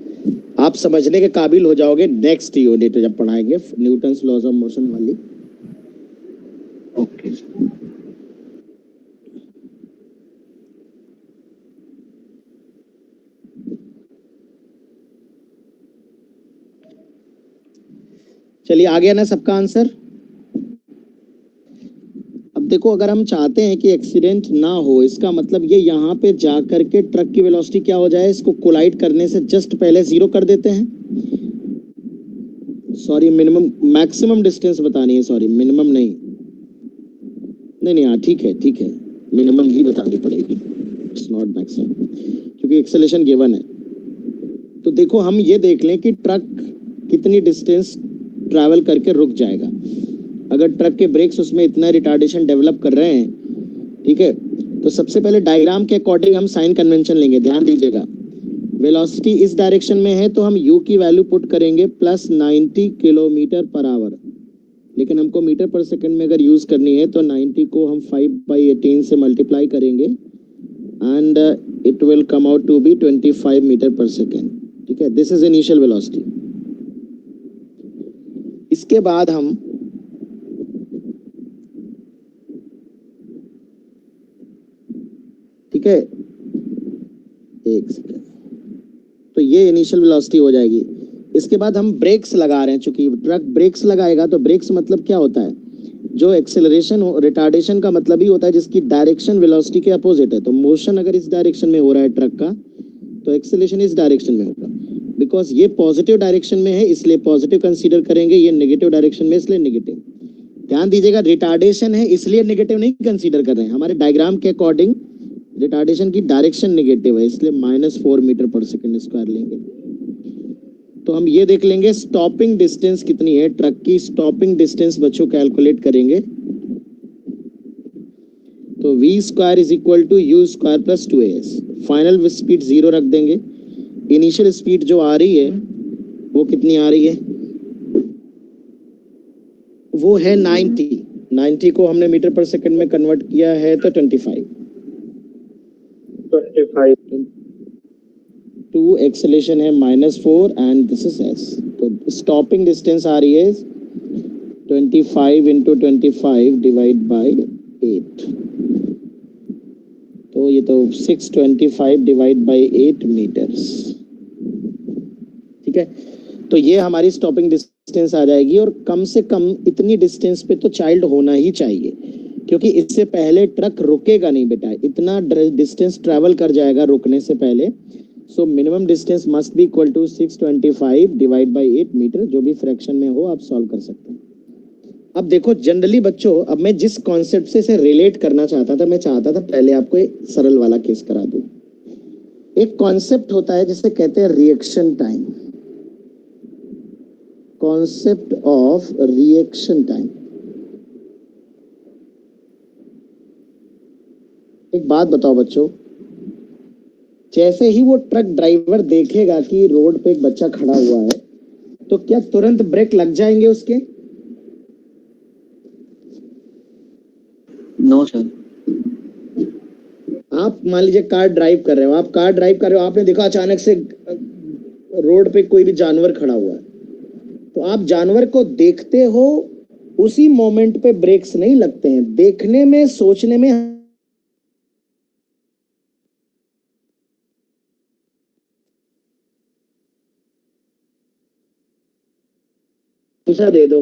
आप समझने के काबिल हो जाओगे नेक्स्ट यूनिट जब पढ़ाएंगे न्यूटन्स लॉज ऑफ मोशन वाली। ओके। चलिए आ गया ना सबका आंसर। अब देखो, अगर हम चाहते हैं कि एक्सीडेंट ना हो, इसका मतलब ये यहाँ पे जा करके ट्रक की वेलोसिटी क्या हो जाए, इसको कोलाइड करने से जस्ट पहले जीरो कर देते हैं। सॉरी, मिनिमम मैक्सिमम डिस्टेंस बतानी है, सॉरी मिनिमम नहीं, नहीं हाँ ठीक है मिनिमम ही बतानी पड़ेगी, इट्स नॉट मैक्सिमम, क्योंकि एक्सेलेरेशन गिवन है। तो देखो हम ये देख लें कि ट्रक कितनी डिस्टेंस ट्रैवल करके रुक जाएगा। अगर ट्रक के ब्रेक्स उसमें इतना रिटार्डेशन डेवलप कर रहे हैं, ठीक है, तो सबसे पहले डायग्राम के अकॉर्डिंग हम साइन कन्वेंशन लेंगे। ध्यान दीजिएगा, वेलोसिटी इस डायरेक्शन में है तो हम u की वैल्यू पुट करेंगे प्लस 90 किलोमीटर पर आवर, लेकिन हमको मीटर पर सेकंड में अगर यूज करनी है तो 90 को हम 5/18 से मल्टीप्लाई करेंगे and it will come out to be 25 metre per second. ठीक है, दिस इज इनिशियल वेलोसिटी। इसके बाद हम ठीक है, एक सेकेंड, तो ये इनिशियल वेलोसिटी हो जाएगी। इसके बाद हम ब्रेक्स लगा रहे हैं, चूंकि ट्रक ब्रेक्स लगाएगा तो ब्रेक्स मतलब क्या होता है, जो एक्सेलरेशन हो, रिटार्डेशन का मतलब ही होता है जिसकी डायरेक्शन वेलोसिटी के अपोजिट है। तो मोशन अगर इस डायरेक्शन में हो रहा है ट्रक का, तो एक्सेलरेशन इस डायरेक्शन में होगा। बिकॉज ये पॉजिटिव डायरेक्शन में है इसलिए पॉजिटिव कंसीडर करेंगे, ये नेगेटिव डायरेक्शन में इसलिए नेगेटिव। ध्यान दीजिएगा, रिटार्डेशन है इसलिए नेगेटिव नहीं कंसीडर कर रहे हैं, हमारे डायग्राम के अकॉर्डिंग रिटार्डेशन की डायरेक्शन नेगेटिव है इसलिए -4 मीटर पर सेकंड स्क्वायर लेंगे। तो हम ये देख लेंगे स्टॉपिंग डिस्टेंस कितनी है, ट्रक की स्टॉपिंग डिस्टेंस बच्चों कैलकुलेट करेंगे। तो v square is equal to u square plus 2as। Final speed 0 रख देंगे। इनिशियल स्पीड जो आ रही है वो कितनी आ रही है, वो है 90 को हमने मीटर पर सेकंड में कन्वर्ट किया है तो 25 टू एक्सेलेरेशन है -4 एंड दिस इज s। तो स्टॉपिंग डिस्टेंस आ रही है 25 इंटू 25 डिवाइड बाई 8, तो ये तो 625 डिवाइड बाई 8 मीटर्स। ठीक है, तो ये हमारी स्टॉपिंग डिस्टेंस आ जाएगी। और कम से कम इतनी डिस्टेंस पे तो चाइल्ड होना ही चाहिए, क्योंकि इससे पहले ट्रक रुकेगा नहीं बेटा, इतना डिस्टेंस ट्रैवल कर जाएगा रुकने से पहले। So minimum distance must be equal to 625 divide by 8 metre, जो भी फ्रैक्शन में हो आप सॉल्व कर सकते हैं। अब देखो जनरली बच्चों, अब मैं जिस कॉन्सेप्ट से इसे रिलेट करना चाहता था, मैं चाहता था पहले आपको एक सरल वाला केस करा दूं। एक कॉन्सेप्ट होता है जिसे कहते हैं reaction time, concept of reaction time. एक बात बताओ बच्चों, जैसे ही वो ट्रक ड्राइवर देखेगा कि रोड पे एक बच्चा खड़ा हुआ है, तो क्या तुरंत ब्रेक लग जाएंगे उसके? No sir. आप मान लीजिए कार ड्राइव कर रहे हो, आपने देखा अचानक से रोड पे कोई भी जानवर खड़ा हुआ है, तो आप जानवर को देखते हो, उसी मोमेंट पे ब्रेक्स नहीं लगते हैं। देखने में, सोचने में गुस्सा दे दो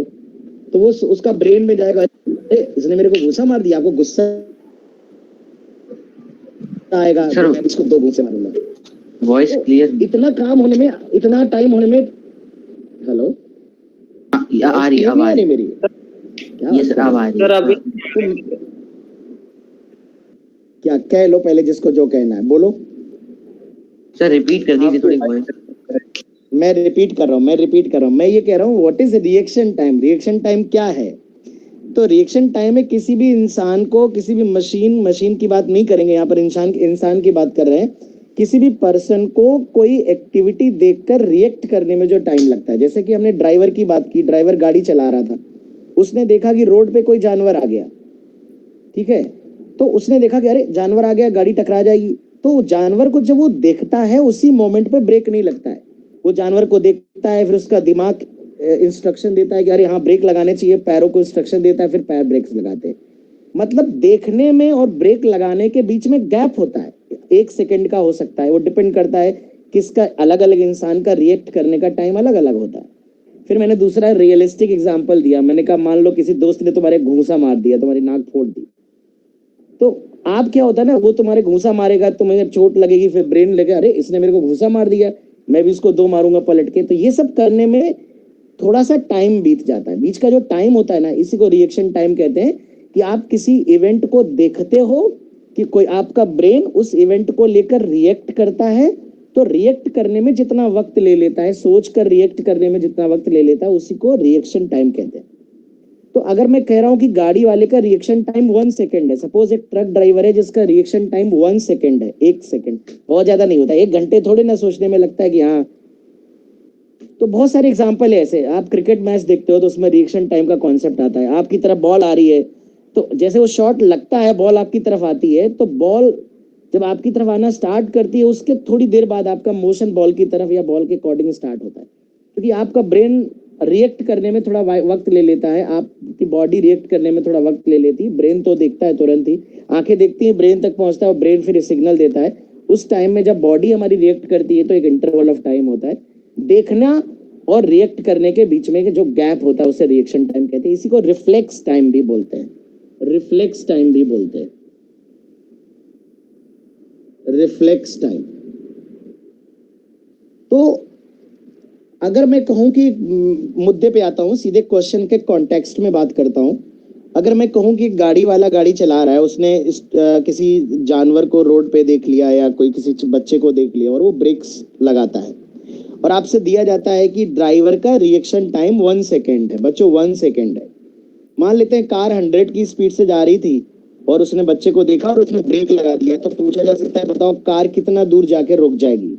तो वो उसका ब्रेन में जाएगा, इसने मेरे को गुस्सा मार दिया, आपको गुस्सा आएगा तो मैं इसको 2 गुस्से मारूंगा। Voice clear? इतना काम होने में, इतना टाइम होने में, हेलो आ रही आवाज मेरी? ये सर आवाज सर अभी क्या कह लो, पहले जिसको जो कहना है बोलो। सर रिपीट कर दीजिए थोड़ी वॉइस। मैं रिपीट कर रहा हूँ, मैं ये कह रहा हूँ what is reaction time. Reaction time क्या है? तो रिएक्शन टाइम में किसी भी इंसान को, किसी भी मशीन की बात नहीं करेंगे यहाँ पर, इंसान की बात कर रहे हैं। किसी भी पर्सन को कोई एक्टिविटी देखकर रिएक्ट करने में जो टाइम लगता है, जैसे कि हमने ड्राइवर की बात की, ड्राइवर गाड़ी चला रहा था, उसने देखा कि रोड पे कोई जानवर आ गया, ठीक है, तो उसने देखा कि अरे जानवर आ गया, गाड़ी टकरा जाएगी। तो जानवर को जब वो देखता है उसी मोमेंट पे ब्रेक नहीं लगता है, वो जानवर को देखता है, फिर उसका दिमाग इंस्ट्रक्शन देता है कि अरे हाँ ब्रेक लगाने चाहिए, पैरों को इंस्ट्रक्शन देता है, फिर पैर ब्रेक्स लगाते हैं। मतलब देखने में और ब्रेक लगाने के बीच में गैप होता है, 1 सेकंड का हो सकता है, वो डिपेंड करता है किसका, अलग अलग इंसान का रिएक्ट करने का टाइम अलग अलग होता है। फिर मैंने दूसरा रियलिस्टिक एग्जांपल दिया, मैंने कहा मान लो किसी दोस्त ने तुम्हारे घूंसा मार दिया, तुम्हारी नाक फोड़ दी, तो आप क्या होता है ना, वो तुम्हारे घूंसा मारेगा, तुम्हें चोट लगेगी, फिर ब्रेन लगे अरे इसने मेरे को घूंसा मार दिया, मैं भी इसको 2 मारूंगा पलट के। तो ये सब करने में थोड़ा सा टाइम बीत जाता है, बीच का जो टाइम होता है ना, इसी को रिएक्शन टाइम कहते हैं, कि आप किसी इवेंट को देखते हो कि कोई आपका ब्रेन उस इवेंट को लेकर रिएक्ट करता है, तो रिएक्ट करने में जितना वक्त ले लेता है, सोच कर रिएक्ट करने में जितना वक्त ले लेता है, उसी को रिएक्शन टाइम कहते हैं। तो अगर मैं कह रहा हूं कि गाड़ी वाले का रिएक्शन टाइम 1 सेकंड है, सपोज एक ट्रक ड्राइवर है जिसका रिएक्शन टाइम 1 सेकंड है, 1 सेकंड, बहुत ज्यादा नहीं होता, 1 घंटे थोड़े ना सोचने में लगता है कि हाँ। तो बहुत सारे एग्जांपल है ऐसे, आप क्रिकेट मैच देखते हो तो उसमें रिएक्शन टाइम का कॉन्सेप्ट आता है। आपकी तरफ बॉल आ रही है, तो जैसे वो शॉट लगता है, बॉल आपकी तरफ आती है, तो बॉल जब आपकी तरफ आना स्टार्ट करती है, उसके थोड़ी देर बाद आपका मोशन बॉल की तरफ या बॉल के अकॉर्डिंग स्टार्ट होता है, क्योंकि आपका ब्रेन रिएक्ट करने में थोड़ा वक्त ले लेता है, आपकी बॉडी रिएक्ट करने में थोड़ा वक्त ले लेती है। ब्रेन तो देखता है तुरंत ही, आंखें देखती हैं, ब्रेन तक पहुंचता है और ब्रेन फिर सिग्नल देता है। उस टाइम में जब बॉडी हमारी रिएक्ट करती है तो एक इंटरवल ऑफ टाइम होता है, देखना और रिएक्ट करने के बीच में जो गैप होता है उसे रिएक्शन टाइम कहते हैं। इसी को रिफ्लेक्स टाइम भी बोलते हैं, रिफ्लेक्स टाइम भी बोलते हैं, रिफ्लेक्स टाइम। तो अगर मैं कहूं कि मुद्दे पे आता हूं, सीधे क्वेश्चन के कॉन्टेक्स्ट में बात करता हूं। अगर मैं कहूं कि गाड़ी वाला गाड़ी चला रहा है, उसने किसी जानवर को रोड पे देख लिया या कोई किसी बच्चे को देख लिया और वो ब्रेक्स लगाता है, और आपसे दिया जाता है कि ड्राइवर का रिएक्शन टाइम 1 सेकेंड है। बच्चों 1 सेकेंड है। मान लेते हैं कार 100 की स्पीड से जा रही थी और उसने बच्चे को देखा और उसने ब्रेक लगा दिया, तो पूछा जा सकता है बताओ कार कितना दूर जाके रुक जाएगी।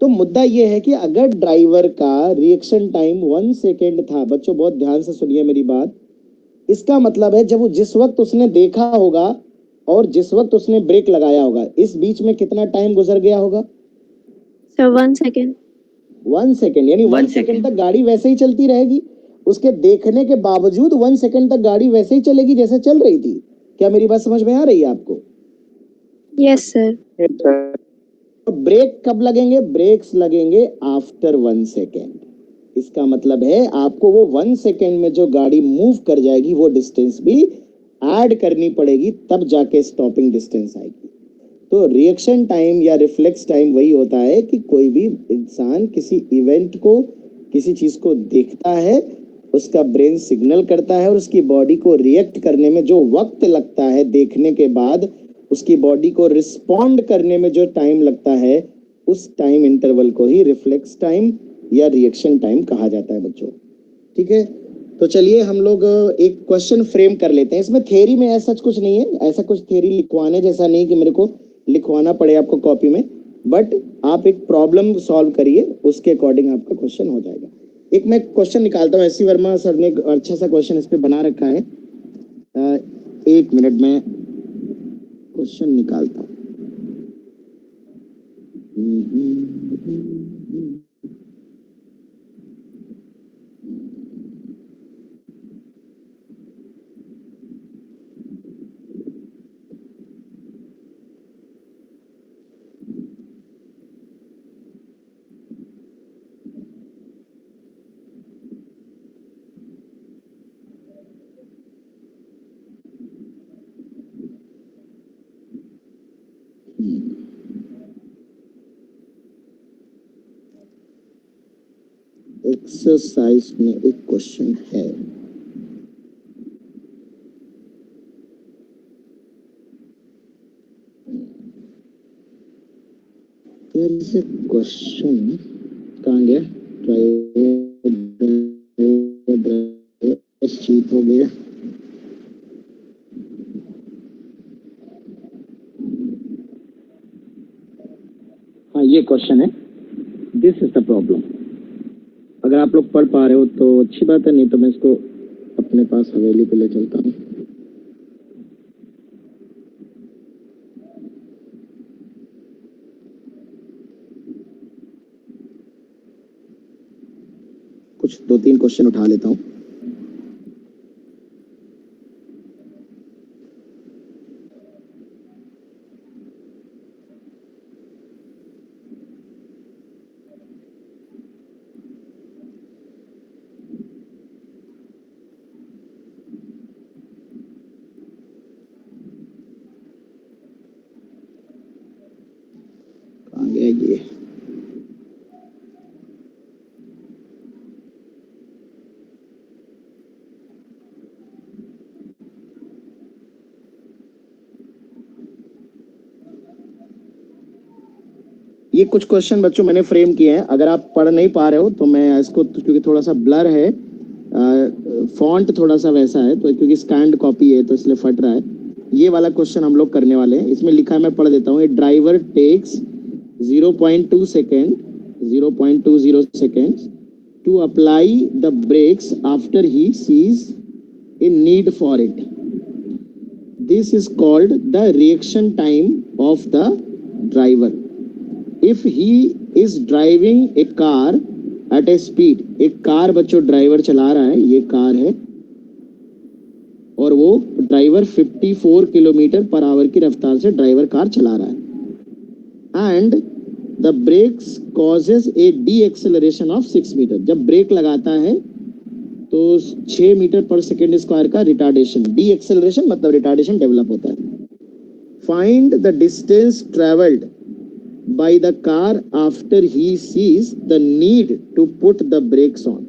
तो मुद्दा यह है कि अगर ड्राइवर का रिएक्शन टाइम 1 सेकेंड था, बच्चों बहुत ध्यान से सुनिए मेरी बात, इसका मतलब है जब जिस वक्त उसने देखा होगा और जिस वक्त उसने ब्रेक लगाया होगा, इस बीच में कितना टाइम गुजर गया होगा? Sir 1 second. 1 सेकेंड, यानी 1 सेकेंड तक गाड़ी वैसे ही चलती रहेगी। उसके देखने के बावजूद 1 सेकेंड तक गाड़ी वैसे ही चलेगी जैसे चल रही थी। क्या मेरी बात समझ में आ रही है आपको? Yes sir. ब्रेक कब लगेंगे? ब्रेक्स लगेंगे आफ्टर 1 सेकेंड। इसका मतलब है आपको वो 1 सेकेंड में जो गाड़ी मूव कर जाएगी वो डिस्टेंस भी ऐड करनी पड़ेगी, तब जाके स्टॉपिंग डिस्टेंस आएगी। तो रिएक्शन टाइम या रिफ्लेक्स टाइम वही होता है कि कोई भी इंसान किसी इवेंट को, किसी चीज को देखता है, उसका ब्रेन सिग्नल करता है और उसकी बॉडी को रिएक्ट करने में जो वक्त लगता है, देखने के बाद उसकी बॉडी को रिस्पॉन्ड करने में जो टाइम लगता है, उस टाइम इंटरवल को ही रिफ्लेक्स टाइम या रिएक्शन टाइम कहा जाता है बच्चों। ठीक है, तो चलिए हम लोग एक क्वेश्चन फ्रेम कर लेते हैं। इसमें थ्योरी में ऐसा कुछ नहीं है, ऐसा कुछ थ्योरी लिखवाने जैसा नहीं कि मेरे को लिखवाना पड़े आपको कॉपी में, बट आप एक प्रॉब्लम सॉल्व करिए, उसके अकॉर्डिंग आपका क्वेश्चन हो जाएगा। एक मैं क्वेश्चन निकालता हूँ, एस.सी. वर्मा सर ने अच्छा सा क्वेश्चन इस पे बना रखा है। 1 मिनट में क्वेश्चन निकालता हूँ। एक्सरसाइज में एक क्वेश्चन है, क्वेश्चन कहाँ गया? चीट हो गया। हाँ, ये क्वेश्चन है, दिस इज द प्रॉब्लम। अगर आप लोग पढ़ पा रहे हो तो अच्छी बात है, नहीं तो मैं इसको अपने पास हवेली पे ले चलता हूँ। कुछ 2-3 क्वेश्चन उठा लेता हूँ। ये कुछ क्वेश्चन बच्चों मैंने फ्रेम किए हैं, अगर आप पढ़ नहीं पा रहे हो तो मैं इसको, क्योंकि थोड़ा सा ब्लर है, फॉन्ट थोड़ा सा वैसा है, तो क्योंकि स्कैन्ड कॉपी है तो इसलिए फट रहा है। ये वाला क्वेश्चन हम लोग करने वाले हैं। इसमें लिखा है, मैं पढ़ देता हूँ। ए driver takes 0.20 seconds to apply the brakes after he sees a need for it. This is called the reaction time of the driver. If he is driving a car at a speed, एक car बच्चों driver चला रहा है, ये car है, और वो driver 54 kilometre per hour की रफ्तार से ड्राइवर कार चला रहा है, and the brakes causes a deceleration of 6 metre. जब ब्रेक लगाता है तो 6 मीटर पर सेकेंड स्क्वायर का रिटार्डेशन, डी एक्सेलरेशन मतलब रिटार्डेशन डेवलप होता है। Find the distance travelled by the car after he sees the need to put the brakes on।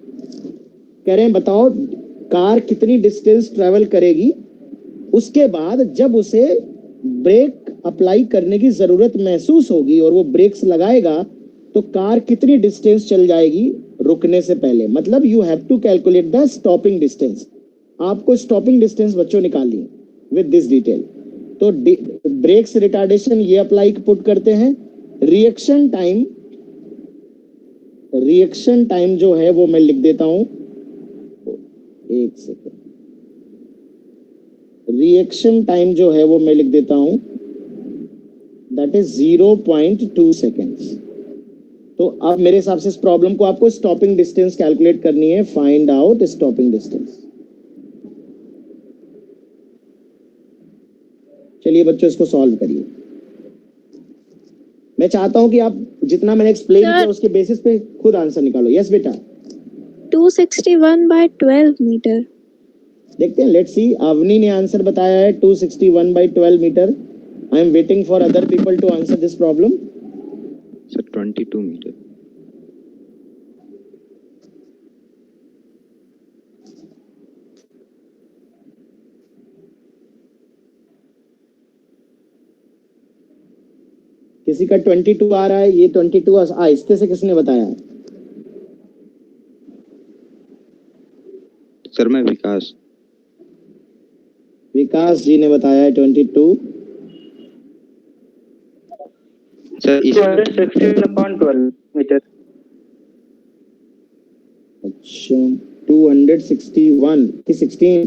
कह रहे हैं बताओ कार कितनी डिस्टेंस ट्रेवल करेगी उसके बाद जब उसे ब्रेक अप्लाई करने की जरूरत महसूस होगी और वो ब्रेक्स लगाएगा तो कार कितनी डिस्टेंस चल जाएगी रुकने से पहले। मतलब you have to calculate the stopping distance. आपको स्टॉपिंग डिस्टेंस बच्चों निकालनी है विद दिस डिटेल। तो ब्रेक्स रिटार्डेशन ये अप्लाई पुट करते हैं। रिएक्शन टाइम जो है वो मैं लिख देता हूं, एक सेकेंड। रिएक्शन टाइम जो है वो मैं लिख देता हूं, दैट इज 0.2 सेकेंड्स। तो अब मेरे हिसाब से इस प्रॉब्लम को आपको स्टॉपिंग डिस्टेंस कैलकुलेट करनी है। Find out stopping distance. चलिए बच्चों इसको सॉल्व करिए। मैं चाहता हूं कि आप जितना मैंने एक्सप्लेन किया उसके बेसिस पे खुद आंसर निकालो। यस बेटा। 261/12 मीटर। देखते हैं, लेट्स सी। अवनी ने आंसर बताया है 261/12 metre. I am waiting for other people to answer this problem. Sir 22 metre. किसी का 22 आ रहा है। ये 22 आहिस्ते से किसने बताया? सर मैं विकास जी ने बताया है 22। Sir 261/12 metre. अच्छा 261 की 16।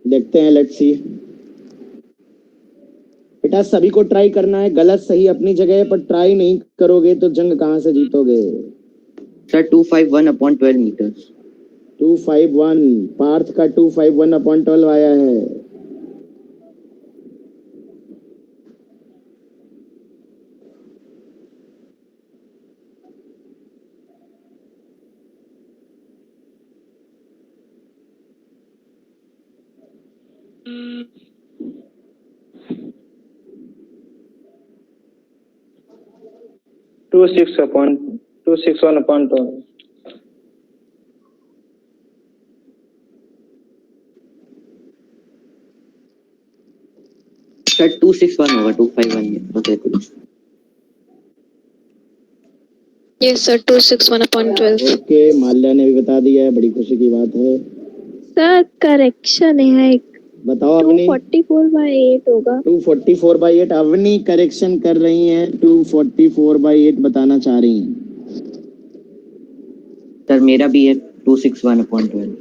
देखते हैं, लेट्स सी। बेटा सभी को ट्राई करना है, गलत सही अपनी जगह है, पर ट्राई नहीं करोगे तो जंग कहां से जीतोगे। Sir 251/12 metre. 251 पार्थ का 251/12 आया है। टू 261/12। सर 261 होगा, 251 में ओके कुछ। Yes sir 261/12। ओके माल्या ने भी बता दिया है, बड़ी खुशी की बात है। सर करेक्शन है एक, बताओ अवनी। 244/8 होगा। 244/8 अवनी करेक्शन कर रही हैं, 244/8 बताना चाह रही हैं। सर मेरा भी है 261/12।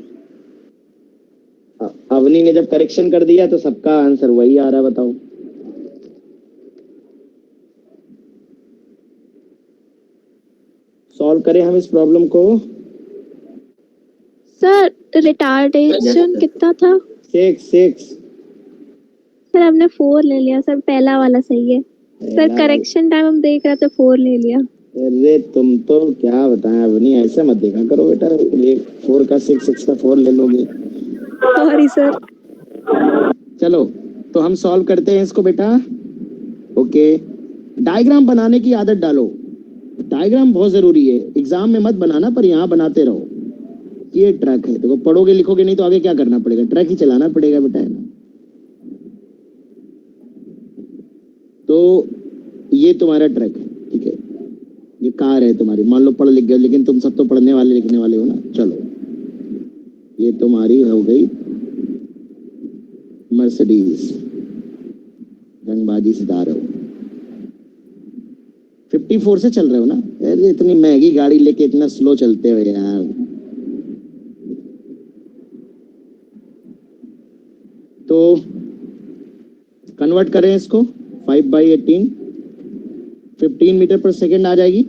अवनी ने जब करेक्शन कर दिया तो सबका आंसर वही आ रहा है। बताओ सॉल्व करें हम इस प्रॉब्लम को। सर रिटार्डेशन कितना था? 6। सर हमने 4 ले लिया सर, पहला वाला सही है। सर करेक्शन टाइम हम देख रहे थे 4 ले लिया। अरे तुम तो क्या बताएं अवनी, ऐसे मत देखा करो बेटा। 4 का 6 का 4 ले लोगे। Sorry sir. चलो तो हम सॉल्व करते हैं इसको बेटा। ओके डायग्राम बनाने की आदत डालो। डायग्राम बहुत जरूरी है, एग्जाम में मत बनाना पर यहाँ बनाते रहो। ये ट्रैक है, देखो पढ़ोगे लिखोगे नहीं तो आगे क्या करना पड़ेगा, ट्रैक ही चलाना पड़ेगा बेटा, है ना। तो ये तुम्हारा ट्रक है, ठीक है, ये कार है तुम्हारी, मान लो पढ़ लिख गए, लेकिन तुम सब तो पढ़ने वाले लिखने वाले हो ना। चलो ये तुम्हारी हो गई मर्सिडीज, रंगबाजी सितार हो। 54 से चल रहे हो ना? अरे इतनी महंगी गाड़ी लेके इतना स्लो चलते हो यार। तो कन्वर्ट करें इसको 5/18, 15 मीटर पर सेकेंड आ जाएगी।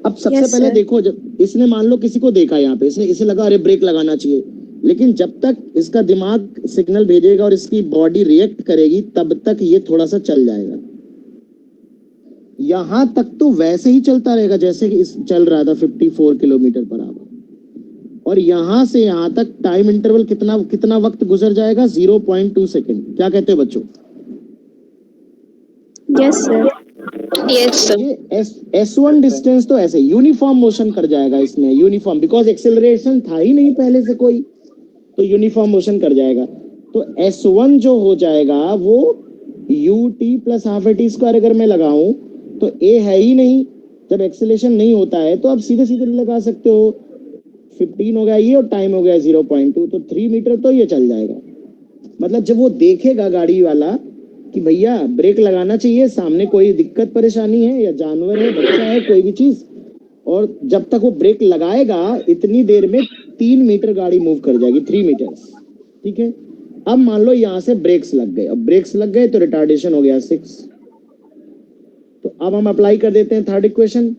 अब सबसे Yes, पहले sir. देखो, जब इसने मान लो किसी को देखा यहाँ पे, इसने इसे लगा अरे ब्रेक लगाना चाहिए, लेकिन जब तक इसका दिमाग सिग्नल भेजेगा और इसकी बॉडी रिएक्ट करेगी तब तक ये थोड़ा सा चल जाएगा। यहां तक तो वैसे ही चलता रहेगा जैसे कि इस चल रहा था 54 किलोमीटर पर आवर, और यहां से यहां तक टाइम इंटरवल कितना वक्त गुजर जाएगा? 0.2 सेकेंड। क्या कहते हैं बच्चों? Yes sir. Yes sir. ये S1 डिस्टेंस तो ऐसे यूनिफॉर्म मोशन कर जाएगा इसमें, यूनिफॉर्म, बिकॉज एक्सेलरेशन था ही नहीं पहले से कोई, तो यूनिफॉर्म मोशन कर जाएगा। तो S1 जो हो जाएगा वो ut plus half a t square अगर मैं लगाऊं तो a है ही नहीं, जब एक्सेलरेशन नहीं होता है तो आप सीधे सीधे लगा सकते हो। 15 हो गया ये और टाइम हो गया 0.2, तो 3 मीटर तो ये चल जाएगा। मतलब जब वो देखेगा गाड़ी वाला कि भैया ब्रेक लगाना चाहिए, सामने कोई दिक्कत परेशानी है या जानवर है, बच्चा है, कोई भी चीज, और जब तक वो ब्रेक लगाएगा इतनी देर में 3 मीटर गाड़ी मूव कर जाएगी, 3 मीटर, ठीक है। अब मान लो यहाँ से ब्रेक्स लग गए, अब ब्रेक्स लग गए तो रिटार्डेशन हो गया 6। तो अब हम अप्लाई कर देते हैं थर्ड इक्वेशन।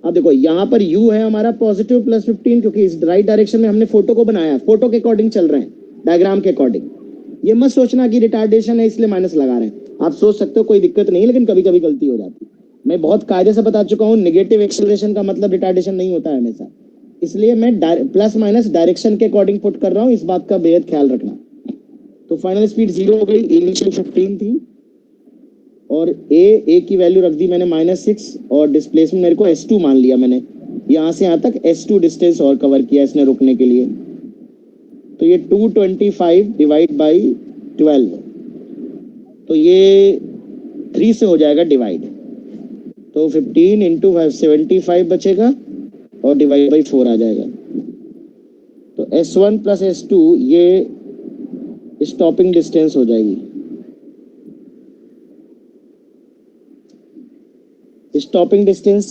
अब देखो यहाँ पर u है हमारा पॉजिटिव प्लस 15, क्योंकि इस राइट डायरेक्शन में हमने फोटो को बनाया, फोटो के अकॉर्डिंग चल रहे हैं, डायग्राम के अकॉर्डिंग। ये मत सोचना कि रिटार्डेशन है इसलिए माइनस लगा रहे हैं, आप सोच सकते हो कोई दिक्कत नहीं, लेकिन कभी कभी गलती हो जाती है। मैं बहुत कायदे से बता चुका हूँ, नेगेटिव एक्सेलरेशन का मतलब रिटार्डेशन नहीं होता है हमेशा, इसलिए मैं प्लस माइनस डायरेक्शन के अकॉर्डिंग पुट कर रहा हूँ, इस बात का बेहद ख्याल रखना। तो फाइनल स्पीड 0 हो गई, इनिशियल 15 थी, और a की वैल्यू रख दी मैंने -6, और डिस्प्लेसमेंट मेरे को S2 मान लिया मैंने, यहाँ से यहाँ तक S2 डिस्टेंस और कवर किया इसने रुकने के लिए। तो ये 225 डिवाइड बाई 12, तो ये 3 से हो जाएगा डिवाइड, तो 15 इंटू 75 बचेगा और डिवाइड बाई 4 आ जाएगा। तो S1 प्लस S2 ये स्टॉपिंग डिस्टेंस हो जाएगी। स्टॉपिंग डिस्टेंस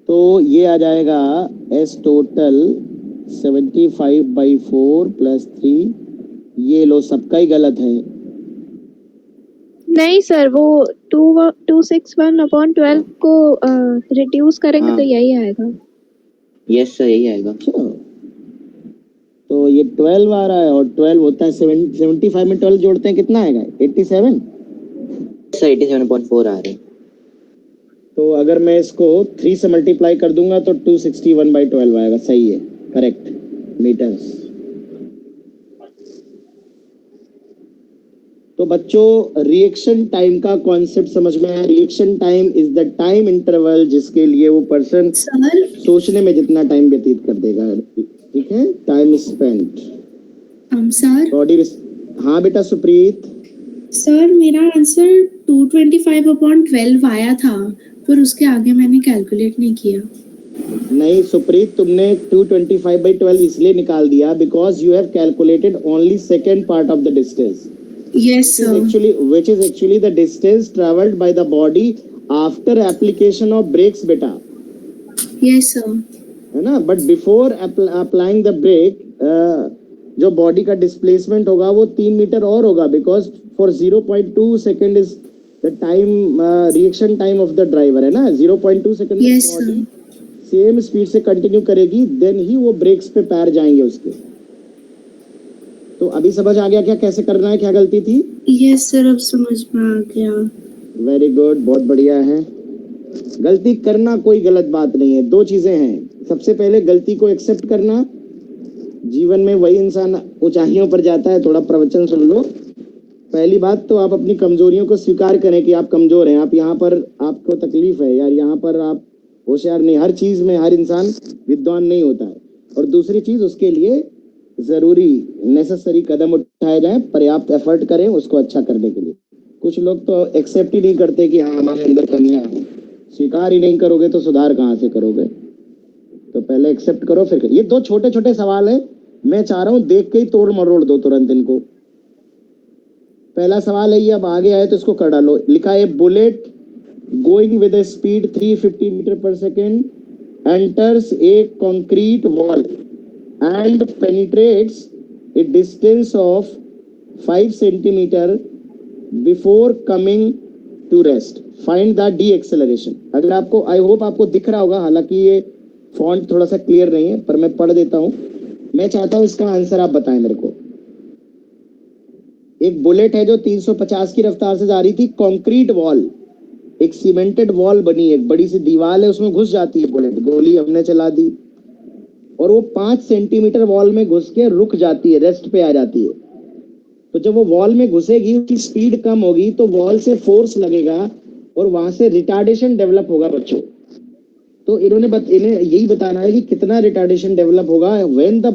तो ये आ जाएगा S टोटल 75/4 प्लस 3। ये लो, सबका ही गलत है। नहीं सर, वो 261/12 को रिड्यूस करेंगे हाँ। तो यही आएगा। यस सर, यही आएगा। अच्छा, तो ये 12 आ रहा है, और 12 होता है 75 में 12 जोड़ते हैं कितना आएगा? 87। सर 87.4 आ रहे हैं। तो अगर मैं इसको 3 से मल्टीप्लाई कर दूंगा तो 261/12 आएगा। सही है, करेक्ट मीटर्स। तो बच्चों रिएक्शन टाइम का कॉन्सेप्ट समझ में आया। Reaction time is the time interval जिसके लिए वो पर्सन सर सोचने में जितना टाइम व्यतीत कर देगा, ठीक है, टाइम स्पेंट सर बॉडी। हाँ बेटा सुप्रीत। सर मेरा आंसर 225/12 आया था, पर उसके आगे मैंने कैलकुलेट नहीं किया। नहीं सुप्रीत, तुमने 225/12 इसलिए निकाल दिया because you have calculated only second part of the distance, yes sir. which is actually the distance traveled by the body after application of brakes बेटा, यस सर। है ना। But before applying the brake जो body का displacement होगा वो 3 metre और होगा, because for 0.2 second is the time reaction time of the driver, है ना। 0.2 second Yes, sir. Same speed से कंटिन्यू करेगी, देन ही वो ब्रेक्स पे पैर जाएंगे उसके। तो अभी समझ आ गया क्या कैसे करना है, क्या गलती थी? यस सर, अब समझ में आ गया। वेरी गुड, बहुत बढ़िया है। गलती करना कोई गलत बात नहीं है, 2 चीजें हैं। सबसे पहले गलती को एक्सेप्ट करना, जीवन में वही इंसान ऊंचाइयों पर जाता है। थोड़ा प्रवचन सुन लो। पहली बात तो आप अपनी कमजोरियों को स्वीकार करें कि आप कमजोर हैं, आप यहाँ पर आपको तकलीफ है यार, यहाँ पर आप होशियार नहीं। हर चीज में हर इंसान विद्वान नहीं होता है। और दूसरी चीज, उसके लिए जरूरी नेसेसरी कदम उठाए जाएं, पर्याप्त एफर्ट करें उसको अच्छा करने के लिए। कुछ लोग तो एक्सेप्ट ही नहीं करते कि हाँ हमारे अंदर कमियां हैं। स्वीकार ही नहीं करोगे तो सुधार कहाँ से करोगे? तो पहले एक्सेप्ट करो फिर ये दो छोटे छोटे सवाल है, मैं चाह रहा हूँ देख के ही तोड़ मरोड़ दो तुरंत इनको। पहला सवाल है ये, अब आगे आए तो इसको कर डालो। लिखा है bullet going with a speed 350 metre per second enters a concrete wall and penetrates a distance of 5 centimeter before coming to rest. Find the deceleration. अगर आपको, आई होप आपको दिख रहा होगा, हालांकि ये फॉन्ट थोड़ा सा क्लियर नहीं है पर मैं पढ़ देता हूँ। मैं चाहता हूँ इसका आंसर आप बताएं मेरे को। एक बुलेट है जो 350 की रफ्तार से जा रही थी, कंक्रीट वॉल, एक सीमेंटेड वॉल बनी, एक बड़ी सी दीवार है, उसमें घुस जाती है बुलेट, गोली हमने चला दी और वो 5 सेंटीमीटर वॉल में घुस के रुक जाती है, रेस्ट पे आ जाती है। तो जब वो वॉल में घुसेगी उसकी स्पीड कम होगी तो वॉल से फोर्स लगेगा और वहां से रिटार्डेशन डेवलप होगा बच्चों। तो इन्हें यही बताना है कि कितना रिटार्डेशन डेवलप होगा when the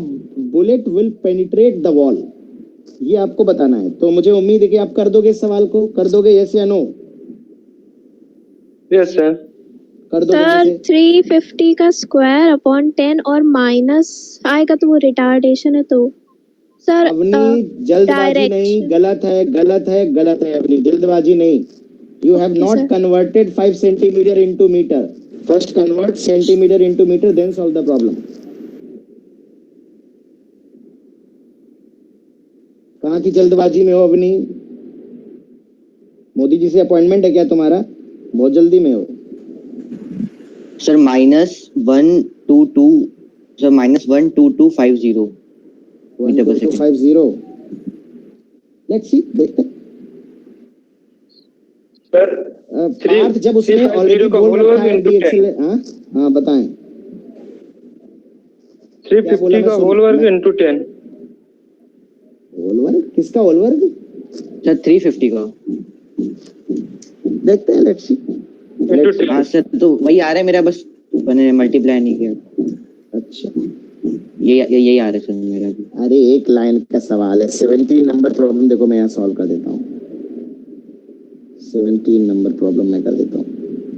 bullet will penetrate the wall, ये आपको बताना है। तो मुझे उम्मीद है कि आप कर दोगे इस सवाल को, कर दोगे यस या नो? Yes sir. कर दोगे सर मुझे? 350 का स्क्वायर अपॉन 10 और माइनस आएगा तो वो रिटार्डेशन है। तो सर अवनी जल्दबाजी direct. नहीं, गलत है गलत है गलत है अवनी, जल्दबाजी नहीं। You have Okay, not sir. Converted 5 centimetre into metre. First convert centimetre into metre, then solve the problem. कहाँ की जल्दबाजी में हो अवनी? मोदी जी से अपॉइंटमेंट है क्या तुम्हारा? बहुत जल्दी में हो। सर -122 सर -12250 मीटर पर सेकंड। 1250। लेट्स सी, देखते हैं। सर पार्थ जब उसने 350 ऑलरेडी का बोल whole रखा work है into डीएक्सएल। हाँ बताएं। 350 का whole work into 10। Whole work किसका? होल वर्क सर 350 का। देखते हैं, लेट्स सी। इनटू 10। हाँ सर, तो वही आ रहा है मेरा, बस मैंने मल्टीप्लाई नहीं किया। अच्छा, यही आ रहा है सर मेरा भी। अरे एक लाइन का सवाल है। 17 नंबर प्रॉब्लम देखो, मैं यहाँ सॉल्व कर देता हूँ। 17 नंबर प्रॉब्लम मैं कर देता हूँ।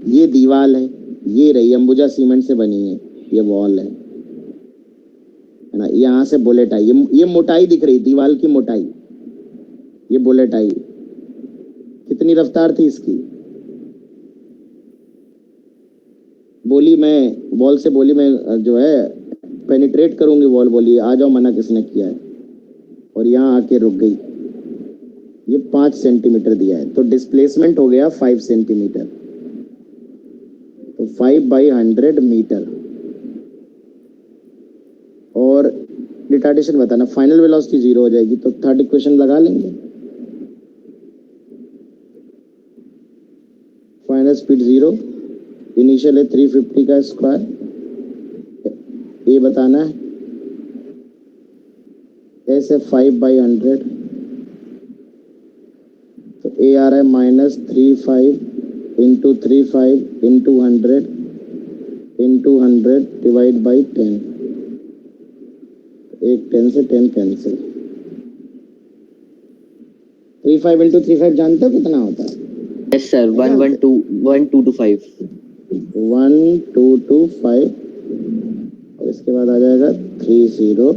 ये दीवार है, ये रही अंबुजा सीमेंट से बनी है, ये वॉल है ना। यहाँ से बुलेट आई, ये मोटाई दिख रही, दीवार की मोटाई, ये बुलेट आई। कितनी रफ्तार थी इसकी? बोली मैं वॉल से, बोली मैं जो है पेनिट्रेट करूंगी वॉल, बोली आ जाओ, मना किसने किया है? और यहाँ आके रुक गई। ये 5 सेंटीमीटर दिया है तो डिस्प्लेसमेंट हो गया 5 सेंटीमीटर। तो 5/100 मीटर। और रिटार्डेशन बताना, फाइनल वेलोसिटी 0 हो जाएगी। तो थर्ड इक्वेशन लगा लेंगे, फाइनल स्पीड 0, इनिशियल है 350 का स्क्वायर, ये बताना है। ऐसे 5/100 तो ए आ रहा है -35 into 35 into 100 into 100 divide by 10। एक 10 से 10 कैंसिल। 35 इंटू 35 जानते हो कितना होता है? Yes sir, 1225। 1225 और इसके बाद आ जाएगा 30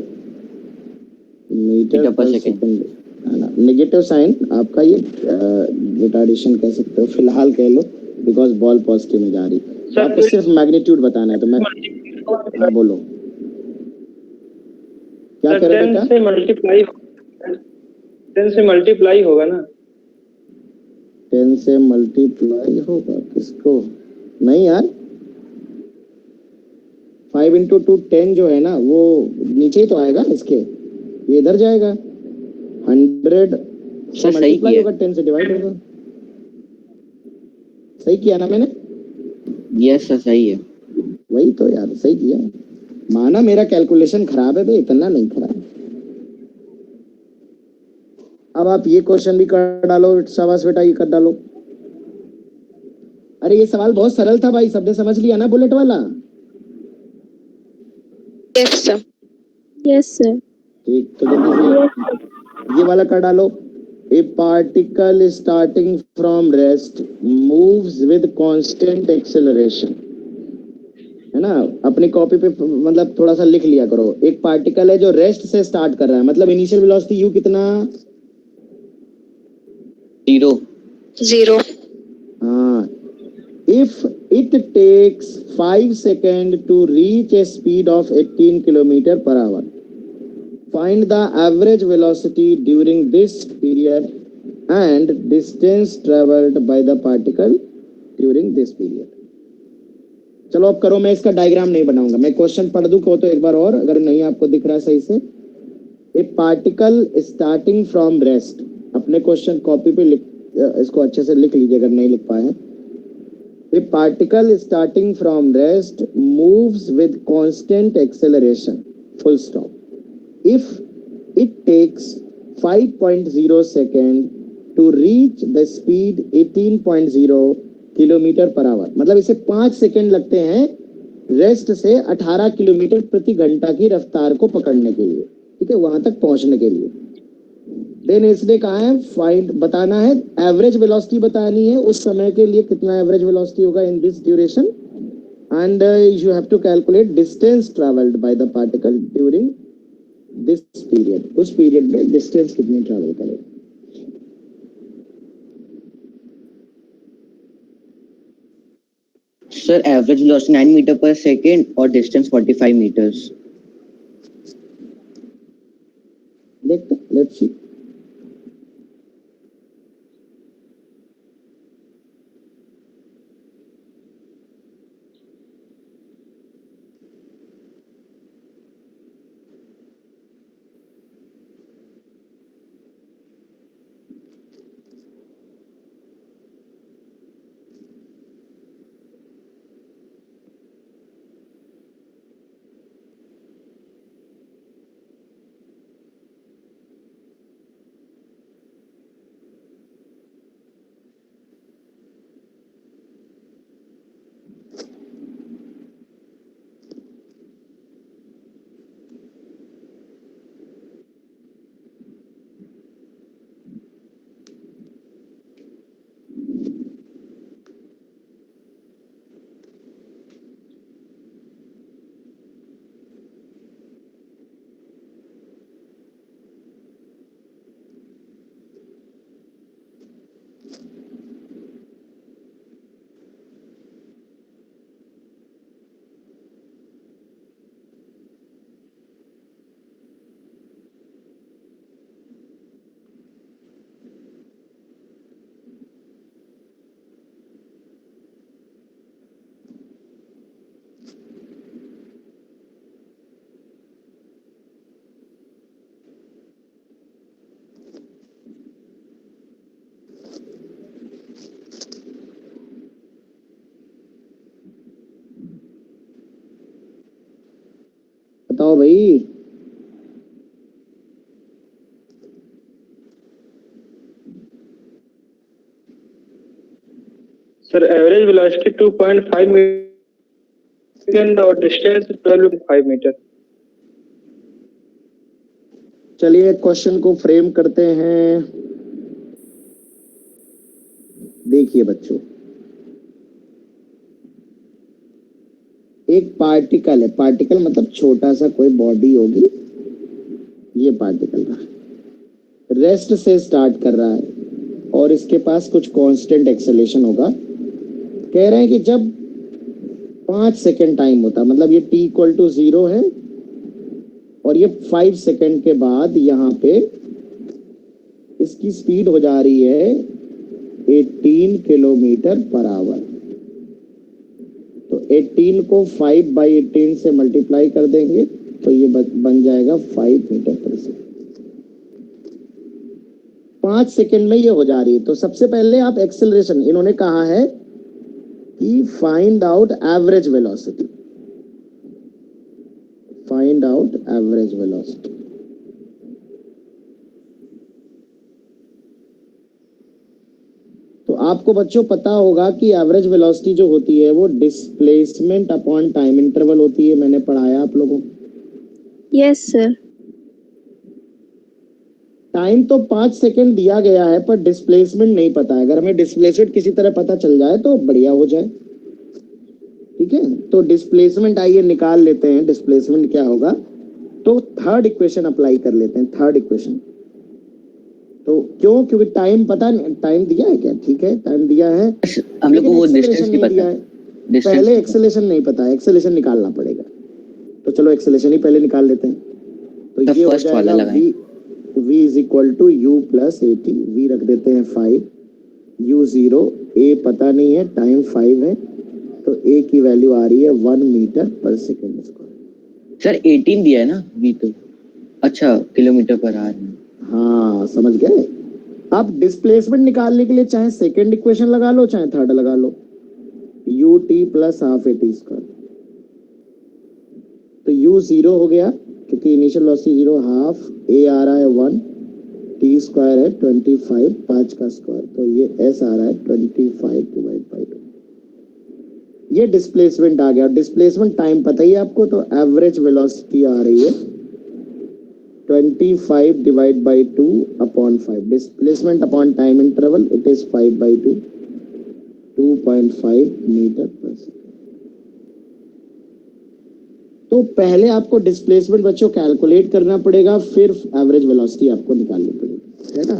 मीटर पर सेकंड। नेगेटिव साइन आपका, ये रिटार्डेशन कह सकते हो, फिलहाल कह लो, बिकॉज बॉल पॉजिटिव में जा रही। तो आपको सिर्फ मैग्नीट्यूड बताना है। तो मैं, हाँ बोलो क्या कर रहे हो बेटा? 10 से मल्टीप्लाई होगा ना? 10 से मल्टीप्लाई होगा किसको? नहीं यार, 5 इंटू 2 10 जो है ना, वो नीचे ही तो आएगा इसके, ये इधर जाएगा। 100 से मल्टीप्लाई होगा, 10 से डिवाइड होगा। सही किया ना मैंने? यस सर, सही है। वही तो यार, सही किया। माना मेरा कैलकुलेशन खराब है भाई, इतना नहीं खराब। अब आप ये क्वेश्चन भी कर डालो, शाबाश बेटा, ये कर डालो। अरे ये सवाल बहुत सरल था भाई, सबने समझ लिया ना बुलेट वाला? Yes sir. Yes sir. ठीक, तो जल्दी से ये वाला कर डालो। A particle starting from rest moves with constant acceleration. है ना, अपनी कॉपी पे मतलब थोड़ा सा लिख लिया करो. एक पार्टिकल है जो रेस्ट से स्टार्ट कर रहा है, मतलब इनिशियल वेलोसिटी u कितना? 0. हाँ. If it takes 5 seconds to reach a speed of 18 km/h, find the average velocity during this period and distance traveled by the particle during this period. चलो अब करो. मैं इसका डायग्राम नहीं बनाऊंगा, मैं क्वेश्चन पढ़ दूं को तो एक बार और, अगर नहीं आपको दिख रहा है सही से. ए पार्टिकल स्टार्टिंग फ्रॉम रेस्ट, अपने क्वेश्चन कॉपी पे लिख, इसको अच्छे से लिख लीजिए अगर नहीं लिख पाए. ए particle starting from rest moves with constant acceleration, full stop. If it takes 5.0 seconds to reach the speed 18.0 km/h, मतलब इसे 5 सेकेंड लगते हैं रेस्ट से 18 किलोमीटर प्रति घंटा की रफ्तार को पकड़ने के लिए, ठीक है, वहां तक पहुंचने के लिए. देन इसने कहा है फाइंड, बताना है एवरेज वेलोसिटी बतानी है उस समय के लिए, कितना एवरेज वेलोसिटी होगा in this duration, and you have to calculate distance travelled by the particle during this period. उस पीरियड में डिस्टेंस कितनी ट्रैवल करेगा. Sir average velocity 9 metre per second और डिस्टेंस 45 मीटर्स. देखते, लेट्स सी. बताओ भाई. Sir average velocity 2.5 metre और distance 12.5 metre. चलिए क्वेश्चन को फ्रेम करते हैं. देखिए बच्चों, एक पार्टिकल है, पार्टिकल मतलब छोटा सा कोई बॉडी होगी, ये पार्टिकल रहा, रेस्ट से स्टार्ट कर रहा है और इसके पास कुछ कांस्टेंट एक्सेलरेशन होगा. कह रहे हैं कि जब 5 सेकेंड टाइम होता, मतलब ये t = 0 है और ये 5 सेकेंड के बाद यहाँ पे इसकी स्पीड हो जा रही है 18 km/h. तो 18 को 5/18 से मल्टीप्लाई कर देंगे तो ये बन जाएगा 5 मीटर पर सेकेंड. 5 सेकेंड में ये हो जा रही है. तो सबसे पहले आप एक्सेलरेशन, इन्होंने कहा है कि find out average velocity, find out average velocity. तो आपको बच्चों पता होगा कि एवरेज वेलोसिटी जो होती है वो डिस्प्लेसमेंट अपॉन टाइम इंटरवल होती है. मैंने पढ़ाया आप लोगों को. Yes sir. टाइम तो 5 सेकंड दिया गया है पर डिस्प्लेसमेंट नहीं पता है। अगर हमें डिस्प्लेसमेंट किसी तरह पता चल जाए तो बढ़िया हो जाए। ठीक है, तो डिस्प्लेसमेंट आइए निकाल लेते हैं। डिस्प्लेसमेंट क्या होगा, तो थर्ड इक्वेशन अप्लाई कर लेते हैं। थर्ड इक्वेशन तो क्यों, क्योंकि टाइम पता नहीं, टाइम दिया है क्या, ठीक है टाइम दिया है, हम लोग को वो लेकिन डिस्टेंस acceleration नहीं नहीं दिया पता। है। डिस्टेंस पहले एक्सेलेरेशन नहीं पता है, एक्सेलेरेशन निकालना पड़ेगा। तो चलो एक्सेलेरेशन ही पहले निकाल लेते हैं। तो तो ये हो first वाला जाएगा लगाएं। v is equal to u plus 80। v रख देते हैं 5, u 0, a पता नहीं है, टाइम 5 है, तो a की वैल्यू आ रही है 1 metre per second square. Sir 18 दिया है ना v तो, अच्छा किलोमीटर पर आवर में। हाँ समझ गए। अब डिस्प्लेसमेंट निकालने के लिए चाहे सेकेंड इक्वेशन लगा लो चाहे थर्ड लगा लो, u t plus half a t square. तो u 0 हो गया क्योंकि इनिशियल वेलोसिटी 0, हाफ a आ रहा है 1, t स्क्वायर है 25, 5 का स्क्वायर, तो ये s आ रहा है 25 डिवाइड बाई 2। ये डिस्प्लेसमेंट आ गया। डिस्प्लेसमेंट टाइम पता ही है आपको, तो एवरेज वेलोसिटी आ रही है 25 divide by 2 upon 5। Displacement upon time interval it is 5/2, 2.5 metre per second. तो पहले आपको डिस्प्लेसमेंट बच्चों कैलकुलेट करना पड़ेगा, फिर एवरेज वेलोसिटी आपको निकालनी पड़ेगी, है ना।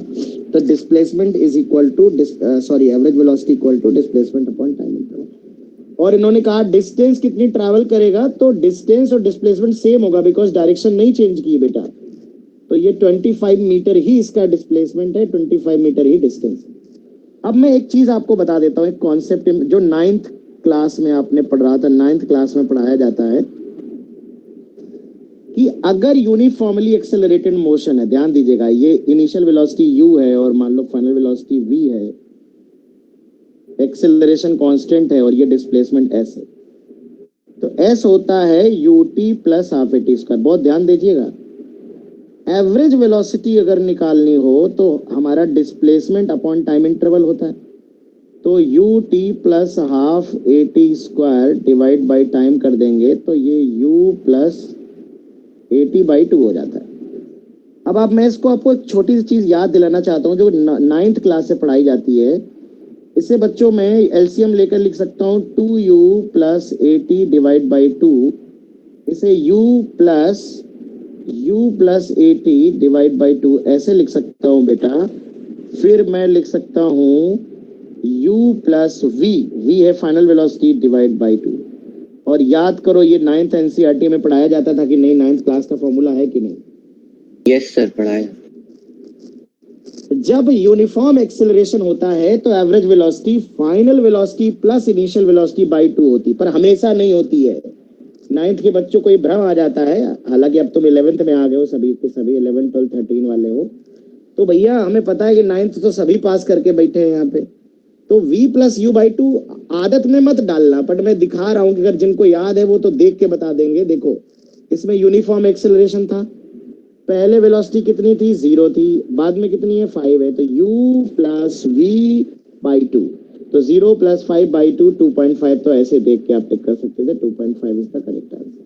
तो displacement is equal to average velocity equal to displacement upon time interval. और इन्होंने कहा डिस्टेंस कितनी ट्रैवल करेगा, तो डिस्टेंस और डिस्प्लेसमेंट सेम होगा बिकॉज डायरेक्शन नहीं चेंज की बेटा। तो ये 25 मीटर ही इसका डिस्प्लेसमेंट है, 25 मीटर ही डिस्टेंस। अब मैं एक चीज आपको बता देता हूँ, एक कॉन्सेप्ट जो 9th क्लास में आपने पढ़ रहा था, 9th क्लास में पढ़ाया जाता है कि अगर यूनिफॉर्मली एक्सेलरेटेड मोशन है, ध्यान दीजिएगा, ये इनिशियल वेलोसिटी u है और मान लो फाइनल वेलोसिटी v है, एक्सेलरेशन कांस्टेंट है और ये डिस्प्लेसमेंट s है, तो s होता है ut plus half a t square. बहुत ध्यान दीजिएगा, एवरेज वेलोसिटी अगर निकालनी हो तो हमारा डिस्प्लेसमेंट अपॉन टाइम इंटरवल होता है, तो ut plus half a t square divide by time कर देंगे तो ये u प्लस 80/2 हो जाता है। अब आप, मैं इसको आपको एक छोटी सी चीज याद दिलाना चाहता हूँ जो 9th क्लास से पढ़ाई जाती है। इससे बच्चों में एलसीएम लेकर लिख सकता हूँ 2u प्लस 80 डिवाइड बाई 2, इसे u प्लस 80 डिवाइड बाई 2 ऐसे लिख सकता हूँ बेटा। फिर मैं लिख सकता हूँ u प्लस v है फाइनल वेलोसिटी डिवाइड बाई 2। और याद करो ये 9th एनसीईआरटी में पढ़ाया जाता था कि नहीं, 9th क्लास का फॉर्मूला है कि नहीं? यस सर पढ़ाया। जब यूनिफॉर्म एक्सेलरेशन होता है तो average velocity final velocity plus initial velocity by 2 होती, पर हमेशा नहीं होती है। 9th के बच्चों को ये भ्रम आ जाता है, हालांकि अब तुम 11th में आ गए हो, सभी के सभी 11, 12, 13 वाले हो, तो भैया हमें पता है कि 9th तो सभी पास करके बैठे हैं यहाँ पे। तो v प्लस यू बाई 2 आदत में मत डालना, बट मैं दिखा रहा हूँ कि अगर जिनको याद है वो तो देख के बता देंगे। देखो इसमें यूनिफॉर्म एक्सेलरेशन था, पहले वेलोसिटी कितनी थी, 0 थी, बाद में कितनी है, 5 है, तो u प्लस v बाई 2, तो 0 प्लस 5/2 2.5, तो ऐसे देख के आप टिक कर सकते थे, 2.5 इज द करेक्ट आंसर।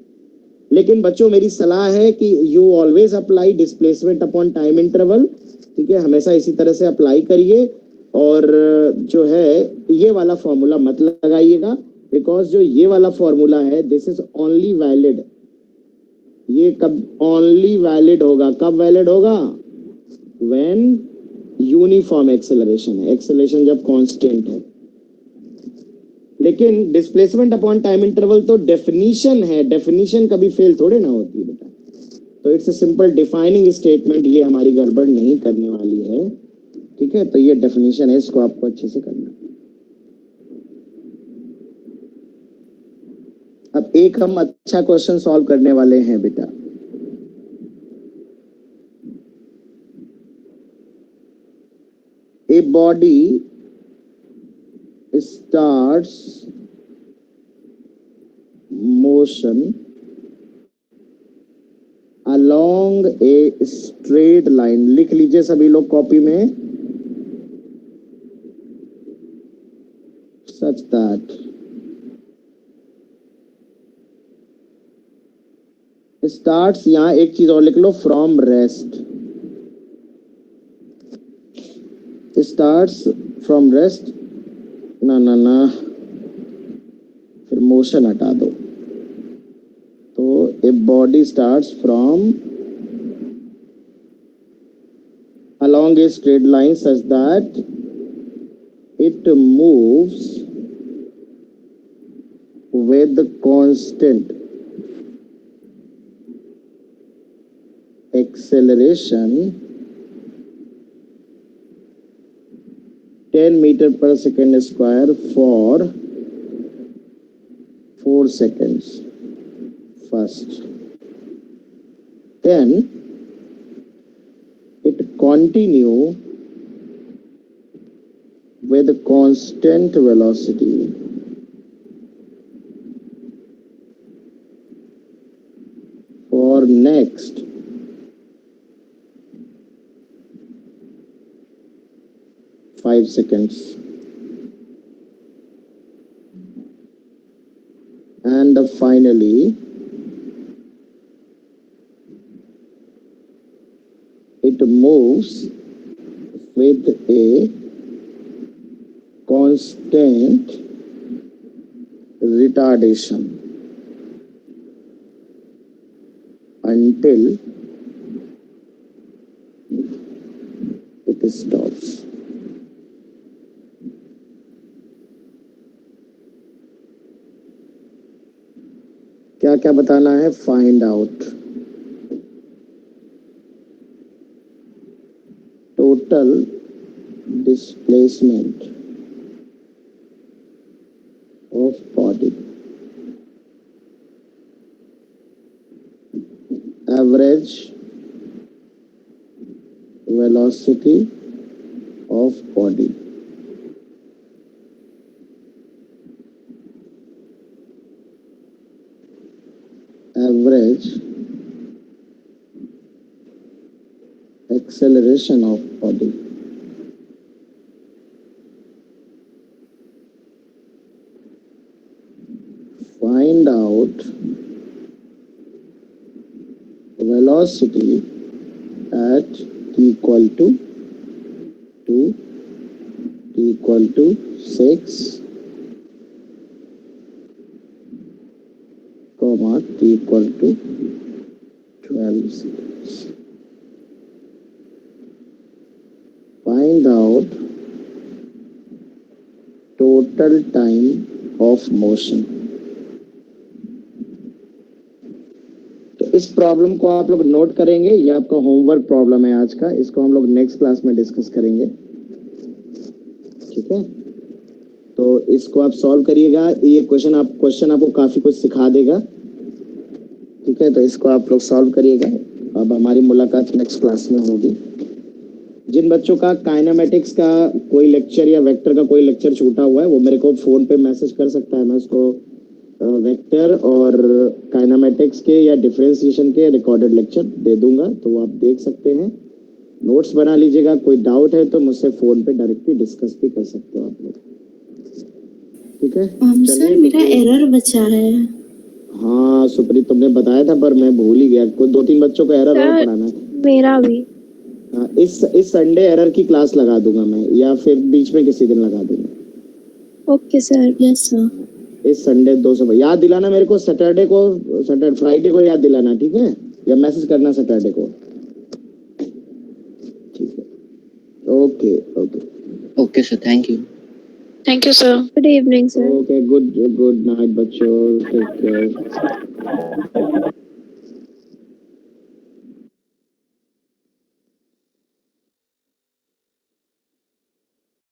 लेकिन बच्चों मेरी सलाह है कि you always apply displacement upon time interval, ठीक है, हमेशा इसी तरह से अप्लाई करिए। और जो है ये वाला फॉर्मूला मत लगाइएगा, बिकॉज जो ये वाला फॉर्मूला है दिस इज ओनली वैलिड, ये कब ओनली वैलिड होगा, कब वैलिड होगा, व्हेन यूनिफॉर्म एक्सेलरेशन है, एक्सेलरेशन जब कांस्टेंट है। लेकिन डिस्प्लेसमेंट अपॉन टाइम इंटरवल तो डेफिनेशन है, डेफिनेशन कभी फेल थोड़े ना होती है बेटा। तो it's a simple defining statement, ये हमारी गड़बड़ नहीं करने वाली है, ठीक है। तो ये डेफिनेशन है, इसको आपको अच्छे से करना। अब एक हम अच्छा क्वेश्चन सॉल्व करने वाले हैं बेटा। A body starts motion along a straight line, लिख लीजिए सभी लोग कॉपी में, such that starts, यहां एक चीज और लिख लो, from rest, starts from rest, ना फिर मोशन हटा दो, तो a body starts from along a straight line such that it moves with constant acceleration 10 meter per second square for 4 seconds first. Then it continue with constant velocity for next 5 seconds, and finally it moves with a constant retardation until it stops. क्या क्या बताना है? Find out total displacement of body, average velocity of body, average acceleration of body, find out velocity at t equal to 2, t equal to 6, comma t equal to 12 seconds. Find out total time of motion. तो इस problem को आप लोग note करेंगे, ये आपका homework problem है आज का, इसको हम लोग नेक्स्ट क्लास में डिस्कस करेंगे, ठीक है? तो इसको आप सॉल्व करिएगा, ये क्वेश्चन आपको काफी कुछ सिखा देगा, ठीक है? तो इसको आप लोग सॉल्व करिएगा। अब हमारी मुलाकात नेक्स्ट क्लास में होगी। जिन बच्चों का काइनेमेटिक्स का कोई लेक्चर या वेक्टर का कोई लेक्चर छूटा हुआ है वो मेरे को फोन पे मैसेज कर सकता है, मैं उसको वेक्टर और काइनेमेटिक्स के या डिफरेंशिएशन के रिकॉर्डेड लेक्चर दे दूंगा, तो वो आप देख सकते हैं, नोट्स बना लीजिएगा। कोई डाउट है तो मुझसे फोन पे डायरेक्टली डिस्कस भी कर सकते हो आप लोग, ठीक है? सर मेरा एरर बचा है। हाँ सुप्रीत, तुमने बताया था पर मैं भूल ही गया, कोई 2-3 बच्चों को एरर और पढ़ाना है। मेरा भी। हाँ, इस संडे एरर की क्लास लगा दूंगा मैं, या फिर बीच में किसी दिन लगा दूंगा। Okay sir. Yes sir. इस संडे 2 सुबह याद दिलाना मेरे को, फ्राइडे को याद दिलाना, ठीक है? या मैसेज करना सैटरडे को, ठीक है? Okay sir, thank you. Thank you sir. Good evening sir. Okay, good night बच्चों, टेक केयर।